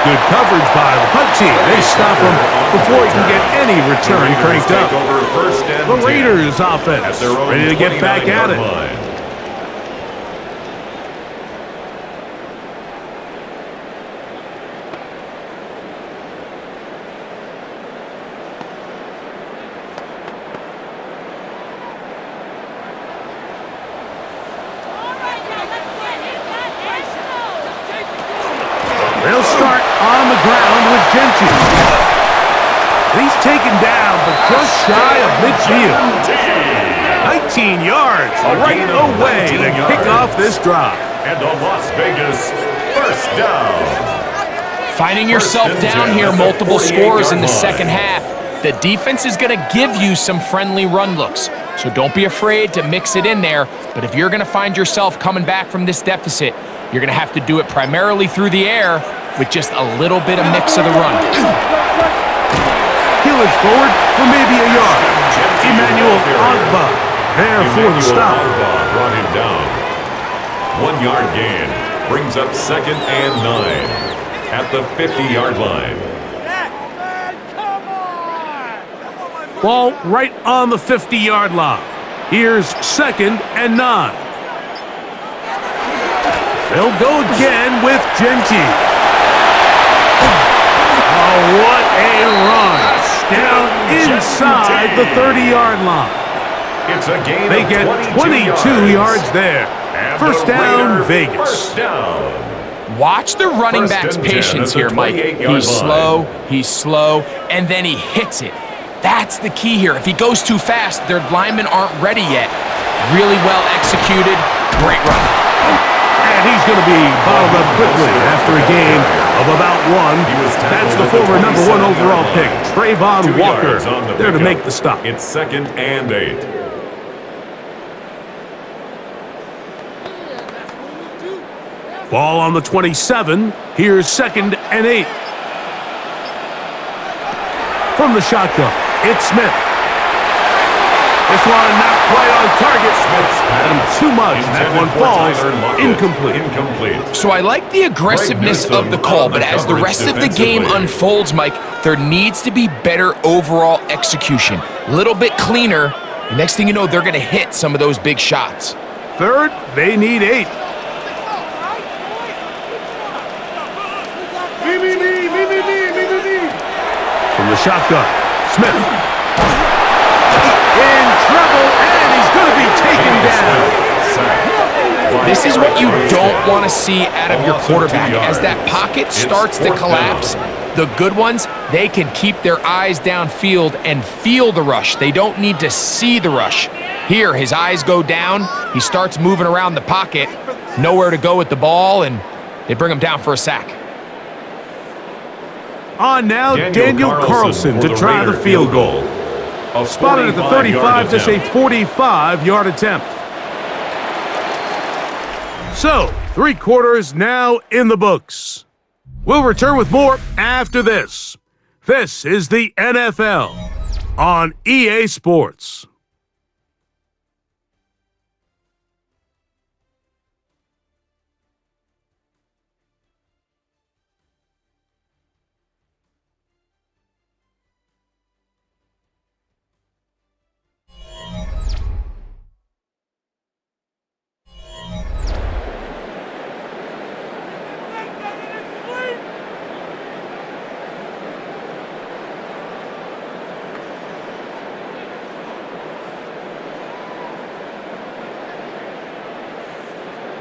Good coverage by the punt team. They stop him before he can get any return cranked up. The Raiders offense ready to get back at it. They'll start on the ground with Gentry. He's taken down, but just shy of midfield. 19 yards right away to kick off this drive. And the Las Vegas first down. Finding yourself down here, multiple scores in the second half. The defense is going to give you some friendly run looks, so don't be afraid to mix it in there. But if you're going to find yourself coming back from this deficit, you're going to have to do it primarily through the air with just a little bit of mix of the run. He'll forward for maybe a yard. He there for the stop. Brought him down. 1 yard gain brings up 2nd and 9 at the 50-yard line. Ball right on the 50-yard line. Here's 2nd and 9. They'll go again with Genty. Oh, what a run. Down inside the 30-yard line. It's a gain They of get 22 yards there. And First the down, Raiders Vegas. First down. Watch the running First back's and 10 patience at the here, Mike. 28-yard He's slow, and then he hits it. That's the key here. If he goes too fast, their linemen aren't ready yet. Really well executed. Great run. And he's going to be bottled up quickly after a gain of about 1. That's the former number 1 overall pick, Trayvon 2 Walker, yards on the there to pickup. make the stop. It's 2nd and 8. Ball on the 27. Here's 2nd and 8. From the shotgun, it's Smith. This one not quite on target. Smith's pass. Too much. That one falls incomplete. Incomplete. So I like the aggressiveness of the call, but as the rest of the game unfolds, Mike, there needs to be better overall execution. A little bit cleaner. The next thing you know, they're going to hit some of those big shots. Third, they need 8. From the shotgun, Smith. In trouble, and he's going to be taken down. This is what you don't want to see out of your quarterback. As that pocket starts to collapse, the good ones, they can keep their eyes downfield and feel the rush. They don't need to see the rush. Here, his eyes go down. He starts moving around the pocket, nowhere to go with the ball, and they bring him down for a sack. On now, Daniel Carlson to try the field goal. Spotted at the 35, just a 45-yard attempt. So, 3 quarters now in the books. We'll return with more after this. This is the NFL on EA Sports.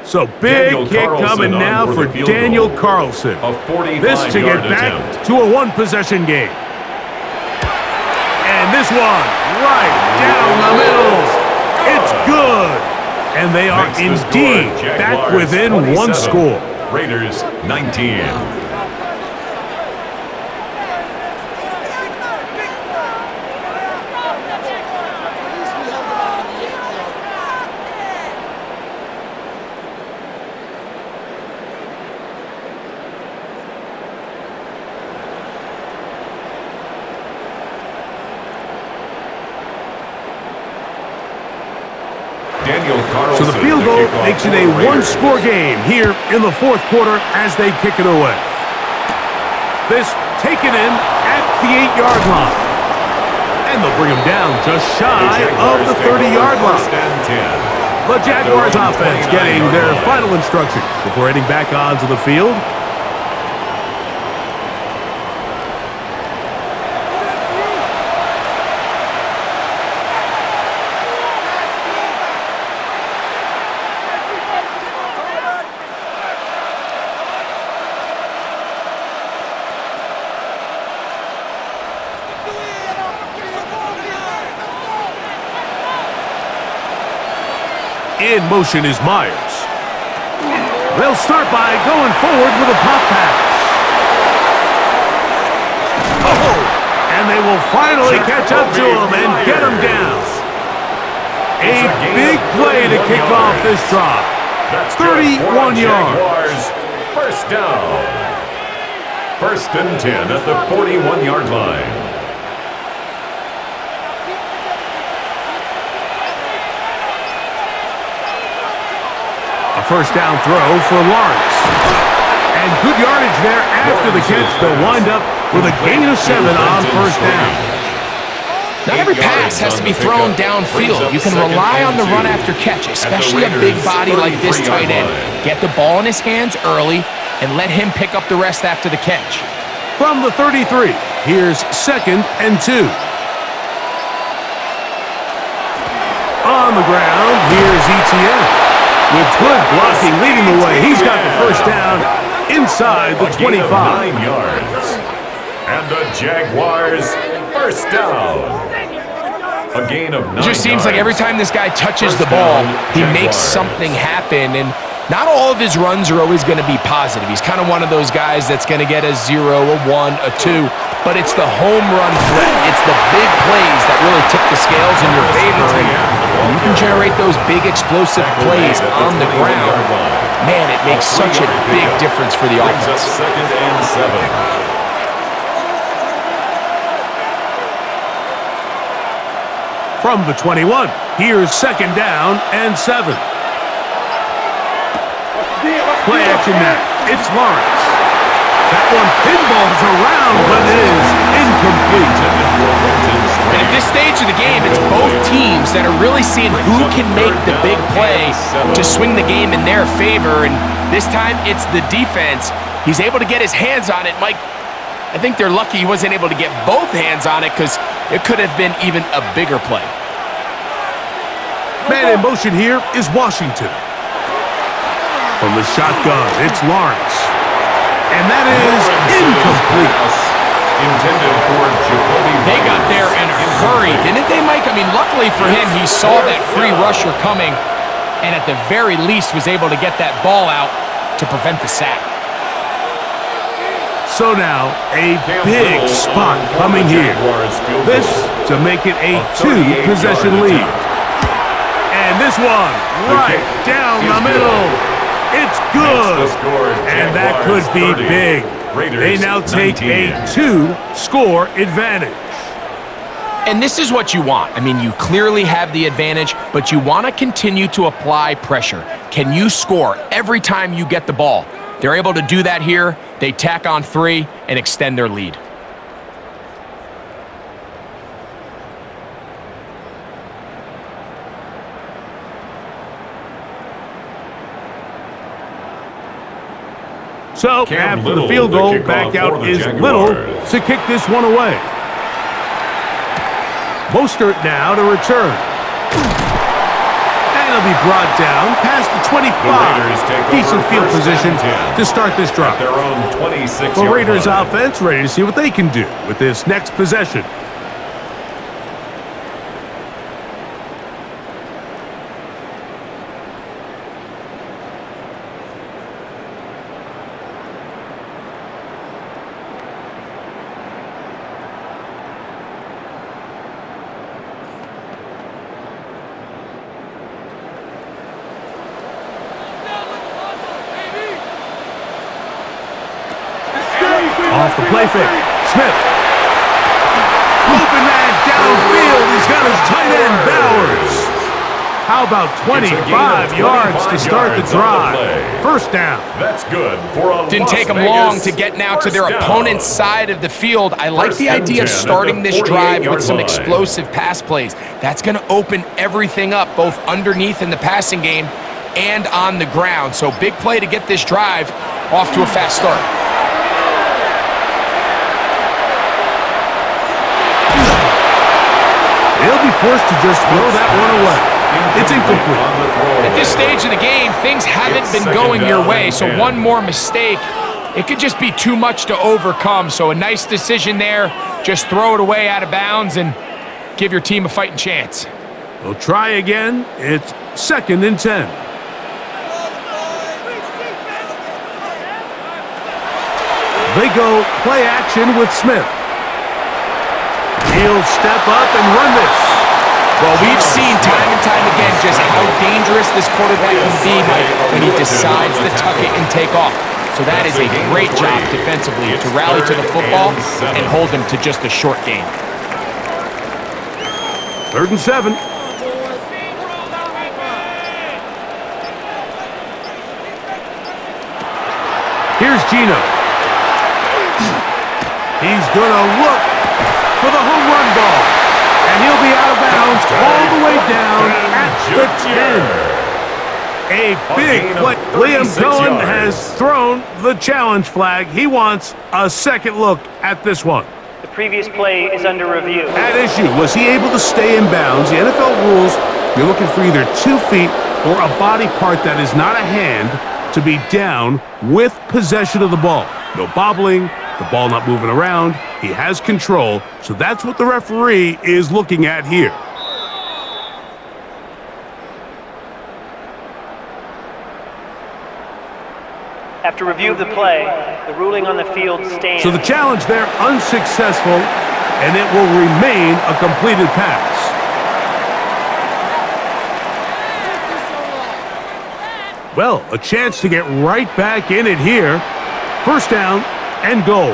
So big kick coming now for Daniel Carlson. This to get back to a 1-possession game. And this one right down the middle. It's good. And they are indeed back within 1 score. Raiders 19. So the field goal makes it a 1-score game here in the 4th quarter as they kick it away. This taken in at the 8-yard line. And they'll bring him down just shy of the 30-yard line. The Jaguars offense getting their final instructions before heading back onto the field. In motion is Myers. They'll start by going forward with a pop pass. Oh! And they will finally catch up to him and get him down. A big play to kick off this drive. 31 yards. First down. 1st and 10 at the 41-yard line. A first down throw for Lawrence. And good yardage there after the catch. They'll wind up with a gain of 7 on first down. Not every pass has to be thrown downfield. You can rely on the run after catch, especially a big body like this tight end. Get the ball in his hands early and let him pick up the rest after the catch. From the 33, here's 2nd and 2. On the ground, here's ETN. With good blocking leading the way, he's got the first down inside the 25. 9 yards. And the Jaguars first down. A gain of 9 It just seems like every time this guy touches the ball, he makes something happen. And not all of his runs are always going to be positive. He's kind of one of those guys that's going to get a 0, a 1, a 2. But it's the home run threat. It's the big plays that really tip the scales in your favor. And you can generate those big explosive plays on the ground. Man, it makes such a big difference for the offense. 2nd and 7. From the 21, here's 2nd down and 7. Play action now. It's Lawrence. That one pinballs around, but it is incomplete. And at this stage of the game, it's both teams that are really seeing who can make the big play to swing the game in their favor. And this time, it's the defense. He's able to get his hands on it. Mike, I think they're lucky he wasn't able to get both hands on it because it could have been even a bigger play. Man in motion here is Washington. From the shotgun, it's Lawrence. And that is incomplete. Intended for Jacoby. They got there in a hurry, didn't they, Mike? I mean, luckily for him, he saw that free rusher coming and at the very least was able to get that ball out to prevent the sack. So now, a big spot coming here. This to make it a 2-possession lead. And this one, right down the middle. It's good. And that could be big. They now take a 2-score advantage. And this is what you want. I mean, you clearly have the advantage, but you want to continue to apply pressure. Can you score every time you get the ball? They're able to do that here. They tack on 3 and extend their lead. So, after the field goal, back out is Little to kick this one away. Mostert now to return. And he'll be brought down past the 25. Decent field position to start this drive. Their own 26. The Raiders offense ready to see what they can do with this next possession. Off the play fake. Smith. Open man downfield. He's got his tight end Bowers. How about 25 yards to start the drive? First down. That's good for a Didn't take them long to get now to their opponent's side of the field. I like the idea of starting this drive with some explosive pass plays. That's going to open everything up, both underneath in the passing game and on the ground. So big play to get this drive off to a fast start. He'll be forced to just throw that one away. It's incomplete. At this stage of the game, things haven't been going your way, so one more mistake, it could just be too much to overcome. So a nice decision there. Just throw it away out of bounds and give your team a fighting chance. They'll try again. It's 2nd and 10. They go play action with Smith. He'll step up and run this. Well, we've seen time and time again just how dangerous this quarterback can be when he decides to tuck it and take off. So that is a great job defensively to rally to the football and hold him to just a short game. 3rd and 7. Gino. He's going to look for the home run ball. And he'll be out of bounds all the way down at the 10. A big play. Liam Cohen has thrown the challenge flag. He wants a second look at this one. The previous play is under review. At issue, was he able to stay in bounds? The NFL rules, you're looking for either 2 feet or a body part that is not a hand to be down with possession of the ball. No bobbling, the ball not moving around. He has control, so that's what the referee is looking at here. After review of the play, the ruling on the field stands. So the challenge there unsuccessful, and it will remain a completed pass. Well, a chance to get right back in it here. First down and goal.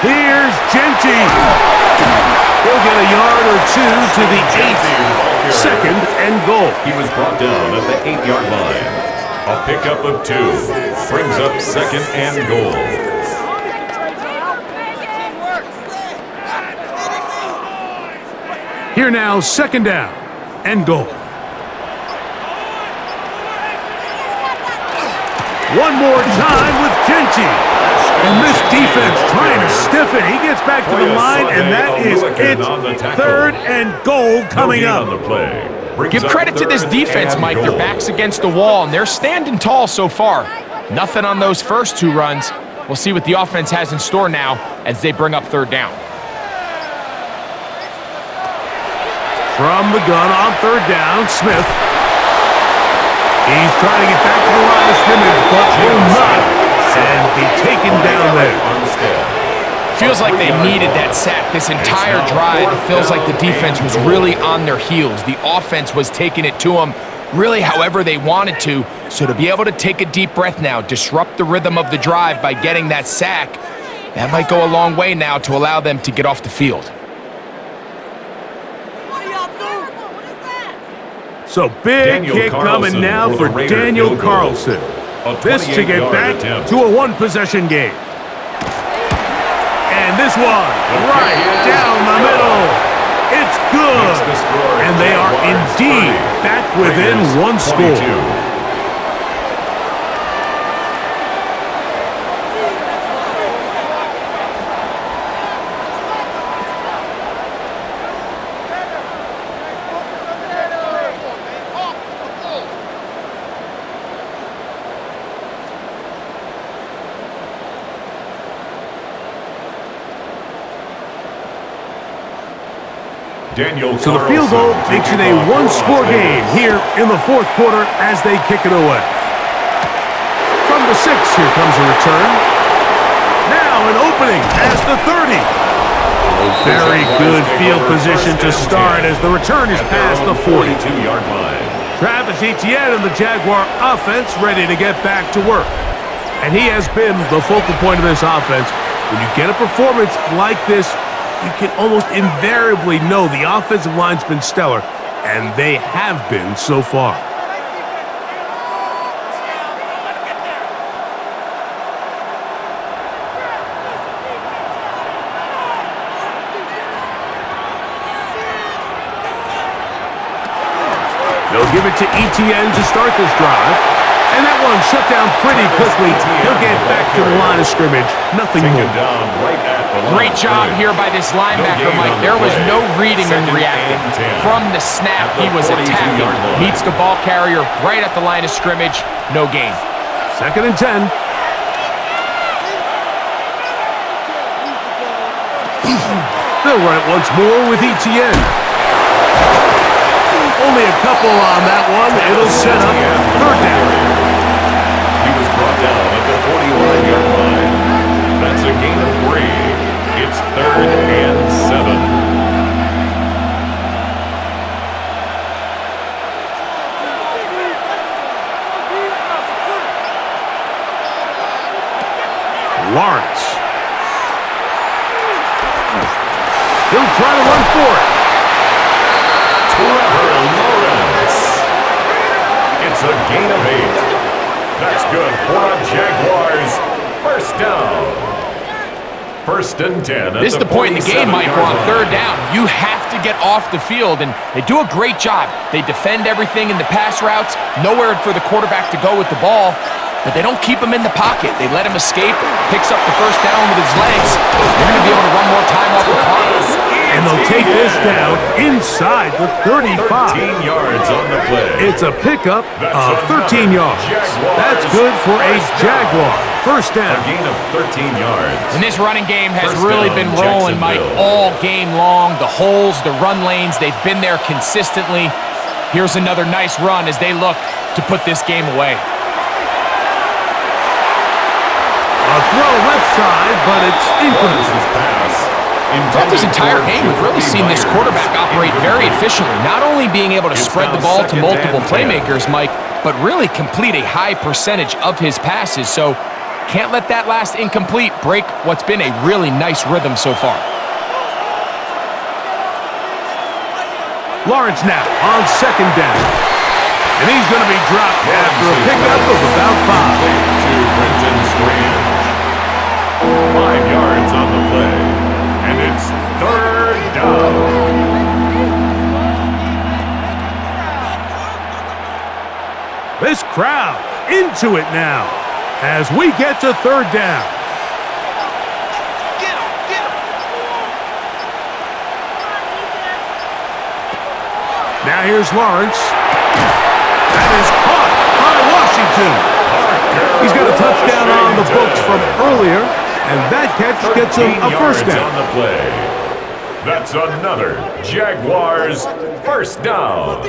Here's Genty. He'll get a yard or 2 to the 8. Second and goal. He was brought down at the 8-yard line. A pickup of 2 brings up second and goal. Here now, second down and goal. One more time with Genty. And this defense trying to stiff it. He gets back to the line, and that is it. Third and goal coming up. Give credit to this defense, Mike. Their back's against the wall, and they're standing tall so far. Nothing on those first 2 runs. We'll see what the offense has in store now as they bring up third down. From the gun on third down, Smith. He's trying to get back to the line of scrimmage, but will not, and be taken down there. Feels like they needed that sack this entire drive. It feels like the defense was really on their heels. The offense was taking it to them really however they wanted to. So to be able to take a deep breath now, disrupt the rhythm of the drive by getting that sack, that might go a long way now to allow them to get off the field. So big kick coming now for Daniel Carlson. This to get back to a 1-possession game. And this one, right down the middle. It's good. And they are indeed back within 1 score. So the field goal makes it a 1-score game here in the 4th quarter as they kick it away. From the 6, here comes a return. Now an opening past the 30. Very good field position to start as the return is past the 42-yard line. Travis Etienne and the Jaguar offense ready to get back to work. And he has been the focal point of this offense. When you get a performance like this, you can almost invariably know the offensive line's been stellar, and they have been so far. They'll give it to Etienne to start this drive. And that one shut down pretty quickly. He'll get back to the line of scrimmage. Nothing more. Great job here by this linebacker, Mike. There was no reading and reacting. From the snap, he was attacking. Meets the ball carrier right at the line of scrimmage. No gain. Second and 10. They'll run it once more with Etienne. Only a couple on that one. It'll set up third down. He was brought down at the 41-yard line. That's a gain of 3. It's third and 7. Lawrence. He'll try to run for it. Lawrence. It's a gain of 8. That's good for a Jaguars and 10. This is the point in the game, Mike, where on third down, you have to get off the field, and they do a great job. They defend everything in the pass routes, nowhere for the quarterback to go with the ball, but they don't keep him in the pocket. They let him escape, picks up the first down with his legs. They're going to be able to run more time off the clock. And they'll take this down inside the 35. 13 yards on the play. It's a pickup of 13 yards. That's good for a Jaguar. First down. A gain of 13 yards. And this running game has First really down, been rolling, Mike, Jacksonville. all game long. The holes, the run lanes, they've been there consistently. Here's another nice run as they look to put this game away. A throw left side, but it's incomplete. His pass. Throughout this entire game, we've really seen this quarterback operate very efficiently, not only being able to spread the ball to multiple playmakers, Mike, but really complete a high percentage of his passes. So can't let that last incomplete break what's been a really nice rhythm so far. Lawrence now on second down. And he's going to be dropped after a pickup of about 5. To Brenton Strange. 5 yards on the play. And it's third down. This crowd into it now as we get to third down. Now here's Lawrence. That is caught by Washington. He's got a touchdown on the books from earlier, and that catch gets him a first down. On the play. That's another Jaguars first down.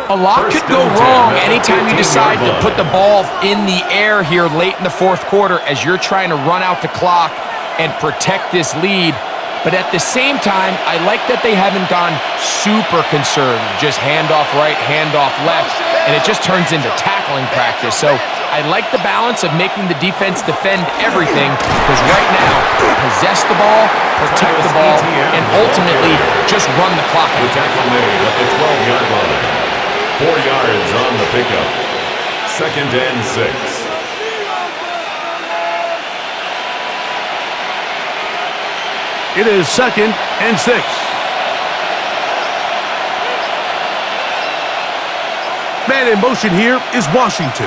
A lot could go wrong anytime you decide to put the ball in the air here late in the fourth quarter as you're trying to run out the clock and protect this lead. But at the same time, I like that they haven't gone super conservative. Just handoff right, handoff left, and it just turns into tackling practice. So I like the balance of making the defense defend everything, because right now, possess the ball, protect the ball, and ultimately just run the clock The out. tackle made at the 12-yard line. 4 yards on the pickup. Second and 6. It is second and 6. Man in motion here is Washington.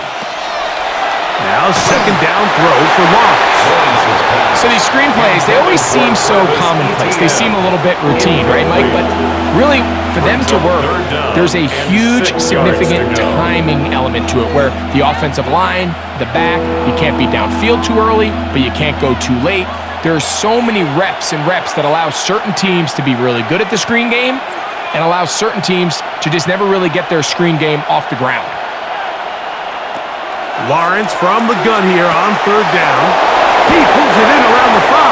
Now second down throw for Lawrence. So these screenplays, they always seem so commonplace. They seem a little bit routine, right, Mike? But really, for them to work, there's a huge, significant timing element to it where the offensive line, the back, you can't be downfield too early, but you can't go too late. There's so many reps and reps that allow certain teams to be really good at the screen game and allow certain teams to just never really get their screen game off the ground. Lawrence from the gun here on third down. He pulls it in around the 5.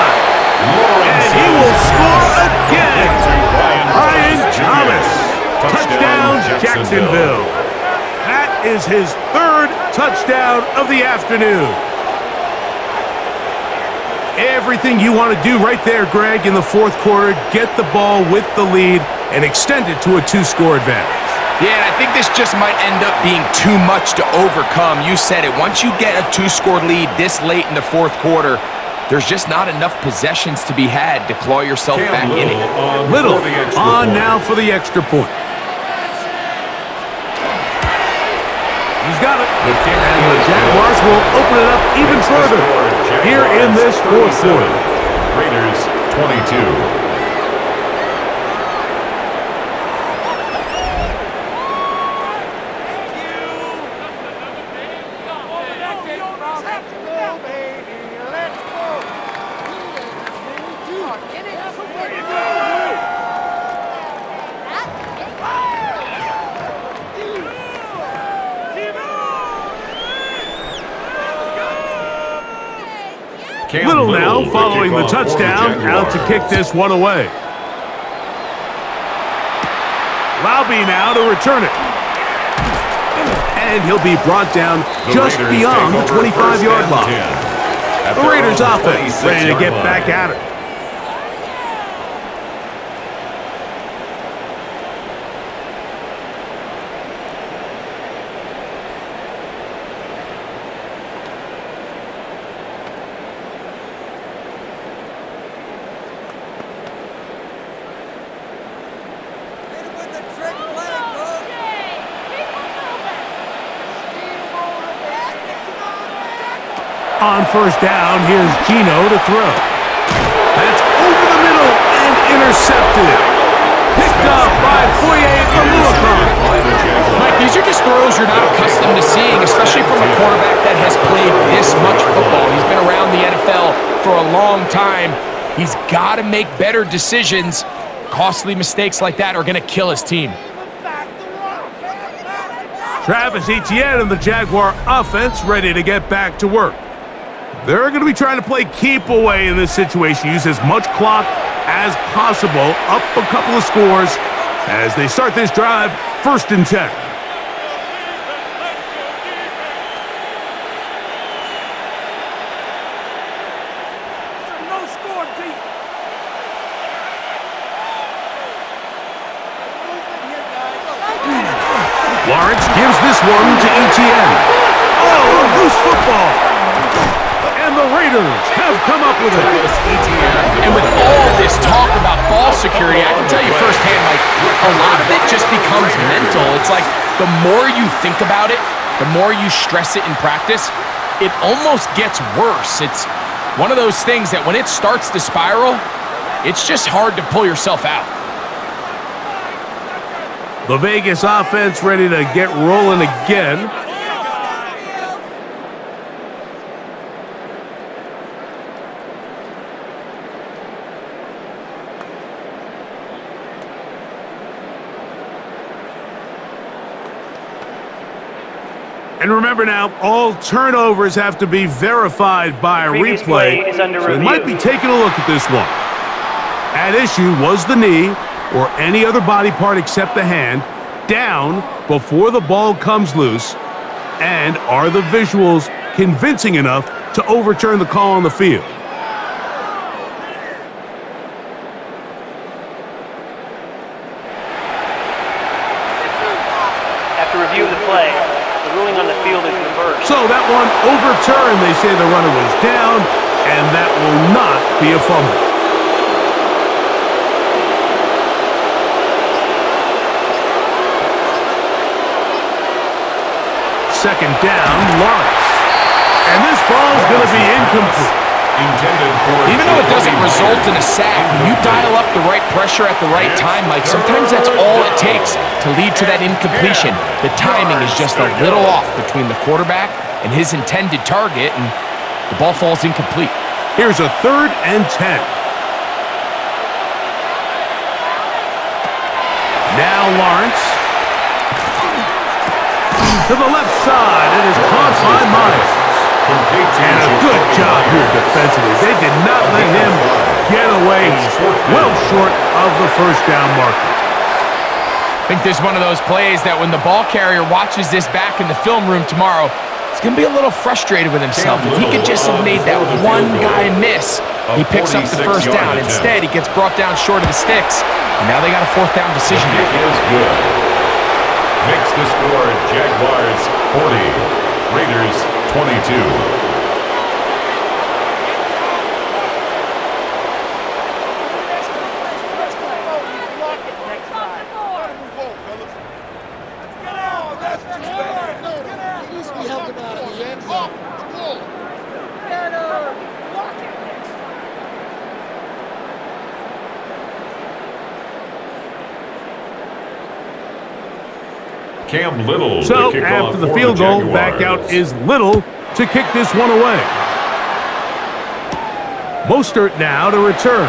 And he will score again. Ryan Thomas. Touchdown, Jacksonville. That is his third touchdown of the afternoon. Everything you want to do right there, Greg, in the fourth quarter. Get the ball with the lead and extend it to a 2-score advantage. Yeah, and I think this just might end up being too much to overcome. You said it. Once you get a 2-score lead this late in the fourth quarter, there's just not enough possessions to be had to claw yourself back in it. Little on now for the extra point. He's got it. And the Jaguars will open it up even further here in this fourth quarter. Raiders 22. Little now following the touchdown, out to kick this one away. Laube now to return it. And he'll be brought down just beyond the 25-yard line. The Raiders offense ready to get back at it. On first down, here's Gino to throw. That's over the middle and intercepted. Picked up by Foye Oluokun. Mike, these are just throws you're not accustomed to seeing, especially from a quarterback that has played this much football. He's been around the NFL for a long time. He's got to make better decisions. Costly mistakes like that are going to kill his team. Travis Etienne and the Jaguar offense ready to get back to work. They're going to be trying to play keep away in this situation, use as much clock as possible, up a couple of scores as they start this drive, 1st and 10. Lawrence gives this one to Etienne. Oh, a loose football. And the Raiders have come up with it. And with all this talk about ball security, I can tell you firsthand, like, a lot of it just becomes mental. It's like the more you think about it, the more you stress it in practice, it almost gets worse. It's one of those things that when it starts to spiral, it's just hard to pull yourself out. The Vegas offense ready to get rolling again. And remember now, all turnovers have to be verified by a replay. So they might be taking a look at this one. At issue was the knee, or any other body part except the hand, down before the ball comes loose, and are the visuals convincing enough to overturn the call on the field? After review of the play, the ruling on the field is reversed. So that one overturned. They say the runner was down, and that will not be a fumble. Second down, Lawrence. And this ball's going to be incomplete. Even though it doesn't result in a sack, when you dial up the right pressure at the right time, Mike, sometimes that's all it takes to lead to that incompletion. The timing is just a little off between the quarterback and his intended target, and the ball falls incomplete. Here's a 3rd and 10. Now Lawrence. To the left side, it is caught by Myers. And a good job here defensively. They did not let him get away. Well short of the first down marker. I think this is one of those plays that when the ball carrier watches this back in the film room tomorrow, he's going to be a little frustrated with himself. If he could just have made that one guy miss, he picks up the first down. Instead, he gets brought down short of the sticks, and now they got a 4th down decision to make. Makes the score Jaguars 40, Raiders 22. Cam Little. So after the field goal, back out is Little to kick this one away. Mostert now to return.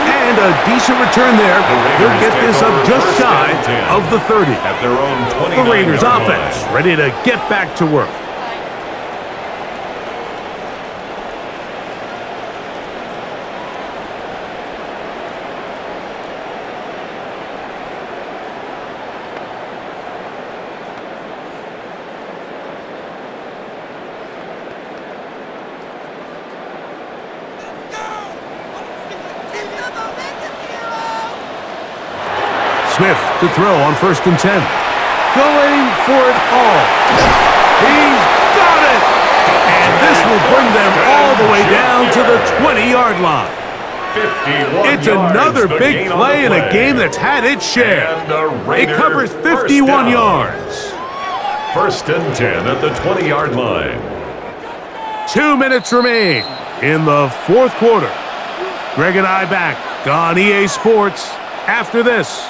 And a decent return there. He'll get this up just shy of the 30. At their own the Raiders offense ready to get back to work. Smith to throw on 1st and 10. Going for it all. He's got it! And this will bring them all the way down to the 20-yard line. It's another big play in a game that's had its share. It covers 51 yards. First and 10 at the 20-yard line. 2 minutes remain in the fourth quarter. Greg and I back on EA Sports after this.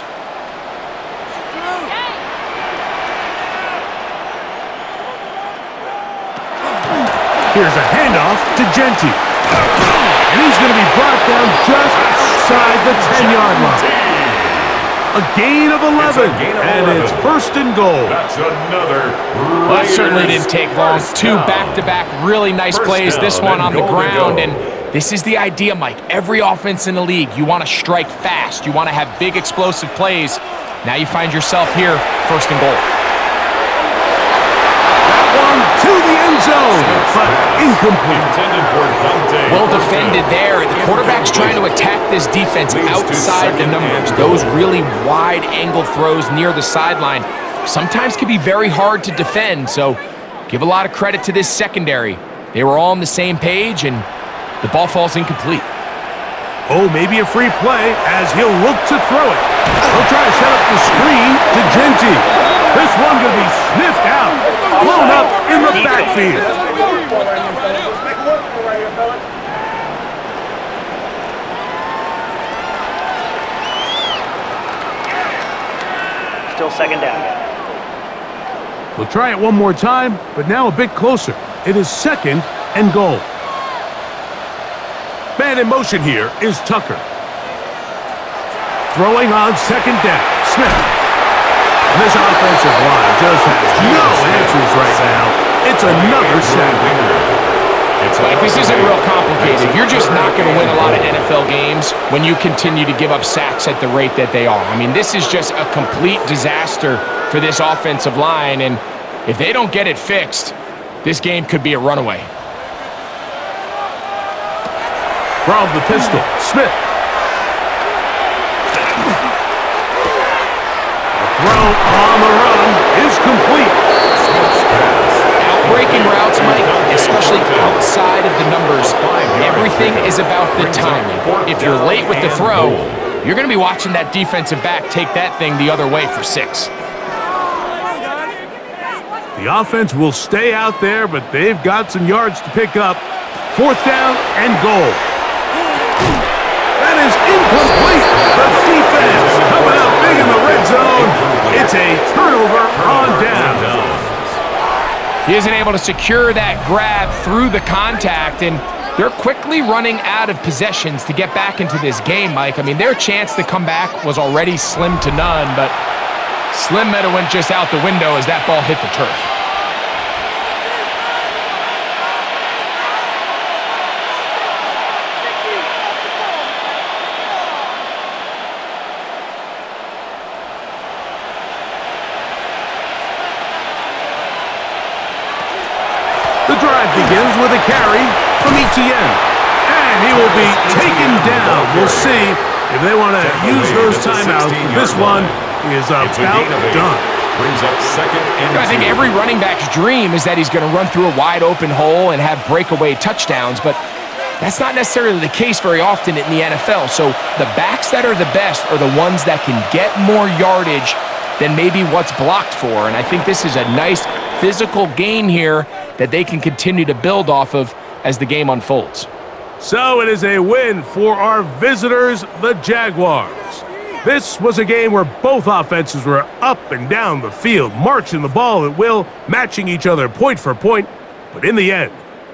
Here's a handoff to Genti. And he's going to be brought down just outside the 10-yard line. A gain of 11, and it's first and goal. That's another. Well, that certainly didn't take long. Two back-to-back really nice plays. This one on the ground, and this is the idea, Mike. Every offense in the league, you want to strike fast. You want to have big, explosive plays. Now you find yourself here, first and goal. To the end zone, but incomplete. Well defended there. The quarterback's trying to attack this defense outside the numbers. Those really wide angle throws near the sideline sometimes can be very hard to defend, so give a lot of credit to this secondary. They were all on the same page, and the ball falls incomplete. Oh, maybe a free play as he'll look to throw it. He'll try to set up the screen to Genti. This one going to be sniffed out, blown up in the backfield. Still second down. We'll try it one more time, but now a bit closer. It is second and goal. Man in motion here is Tucker. Throwing on second down, Smith. And this offensive line just has no answers right now. It's another sack. Like, this isn't real complicated. You're just not going to win a lot of NFL games when you continue to give up sacks at the rate that they are. I mean, this is just a complete disaster for this offensive line, and if they don't get it fixed, this game could be a runaway. From the pistol, Smith. Throw on the run is complete. Outbreaking routes, Mike, especially outside of the numbers, everything is about the timing. If you're late with the throw, you're going to be watching that defensive back take that thing the other way for 6. The offense will stay out there, but they've got some yards to pick up. Fourth down and goal. That is incomplete. The defense coming up big in the red zone. It's a turnover on down. He isn't able to secure that grab through the contact, and they're quickly running out of possessions to get back into this game, Mike. I mean, their chance to come back was already slim to none, but Slim Meadow went just out the window as that ball hit the turf. The drive begins with a carry from Etienne. And he will be taken down. We'll see if they want to use those timeouts. This one is about done. Brings up second and I think every running back's dream is that he's going to run through a wide open hole and have breakaway touchdowns, but that's not necessarily the case very often in the NFL. So the backs that are the best are the ones that can get more yardage than maybe what's blocked for. And I think this is a nice physical gain here that they can continue to build off of as the game unfolds. So it is a win for our visitors, the Jaguars. This was a game where both offenses were up and down the field, marching the ball at will, matching each other point for point. But in the end,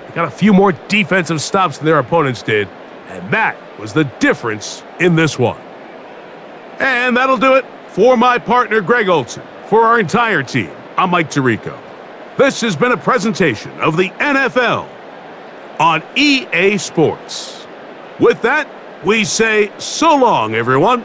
they got a few more defensive stops than their opponents did, and that was the difference in this one. And that'll do it for my partner, Greg Olson. For our entire team, I'm Mike Tirico. This has been a presentation of the NFL on EA Sports. With that, we say so long, everyone.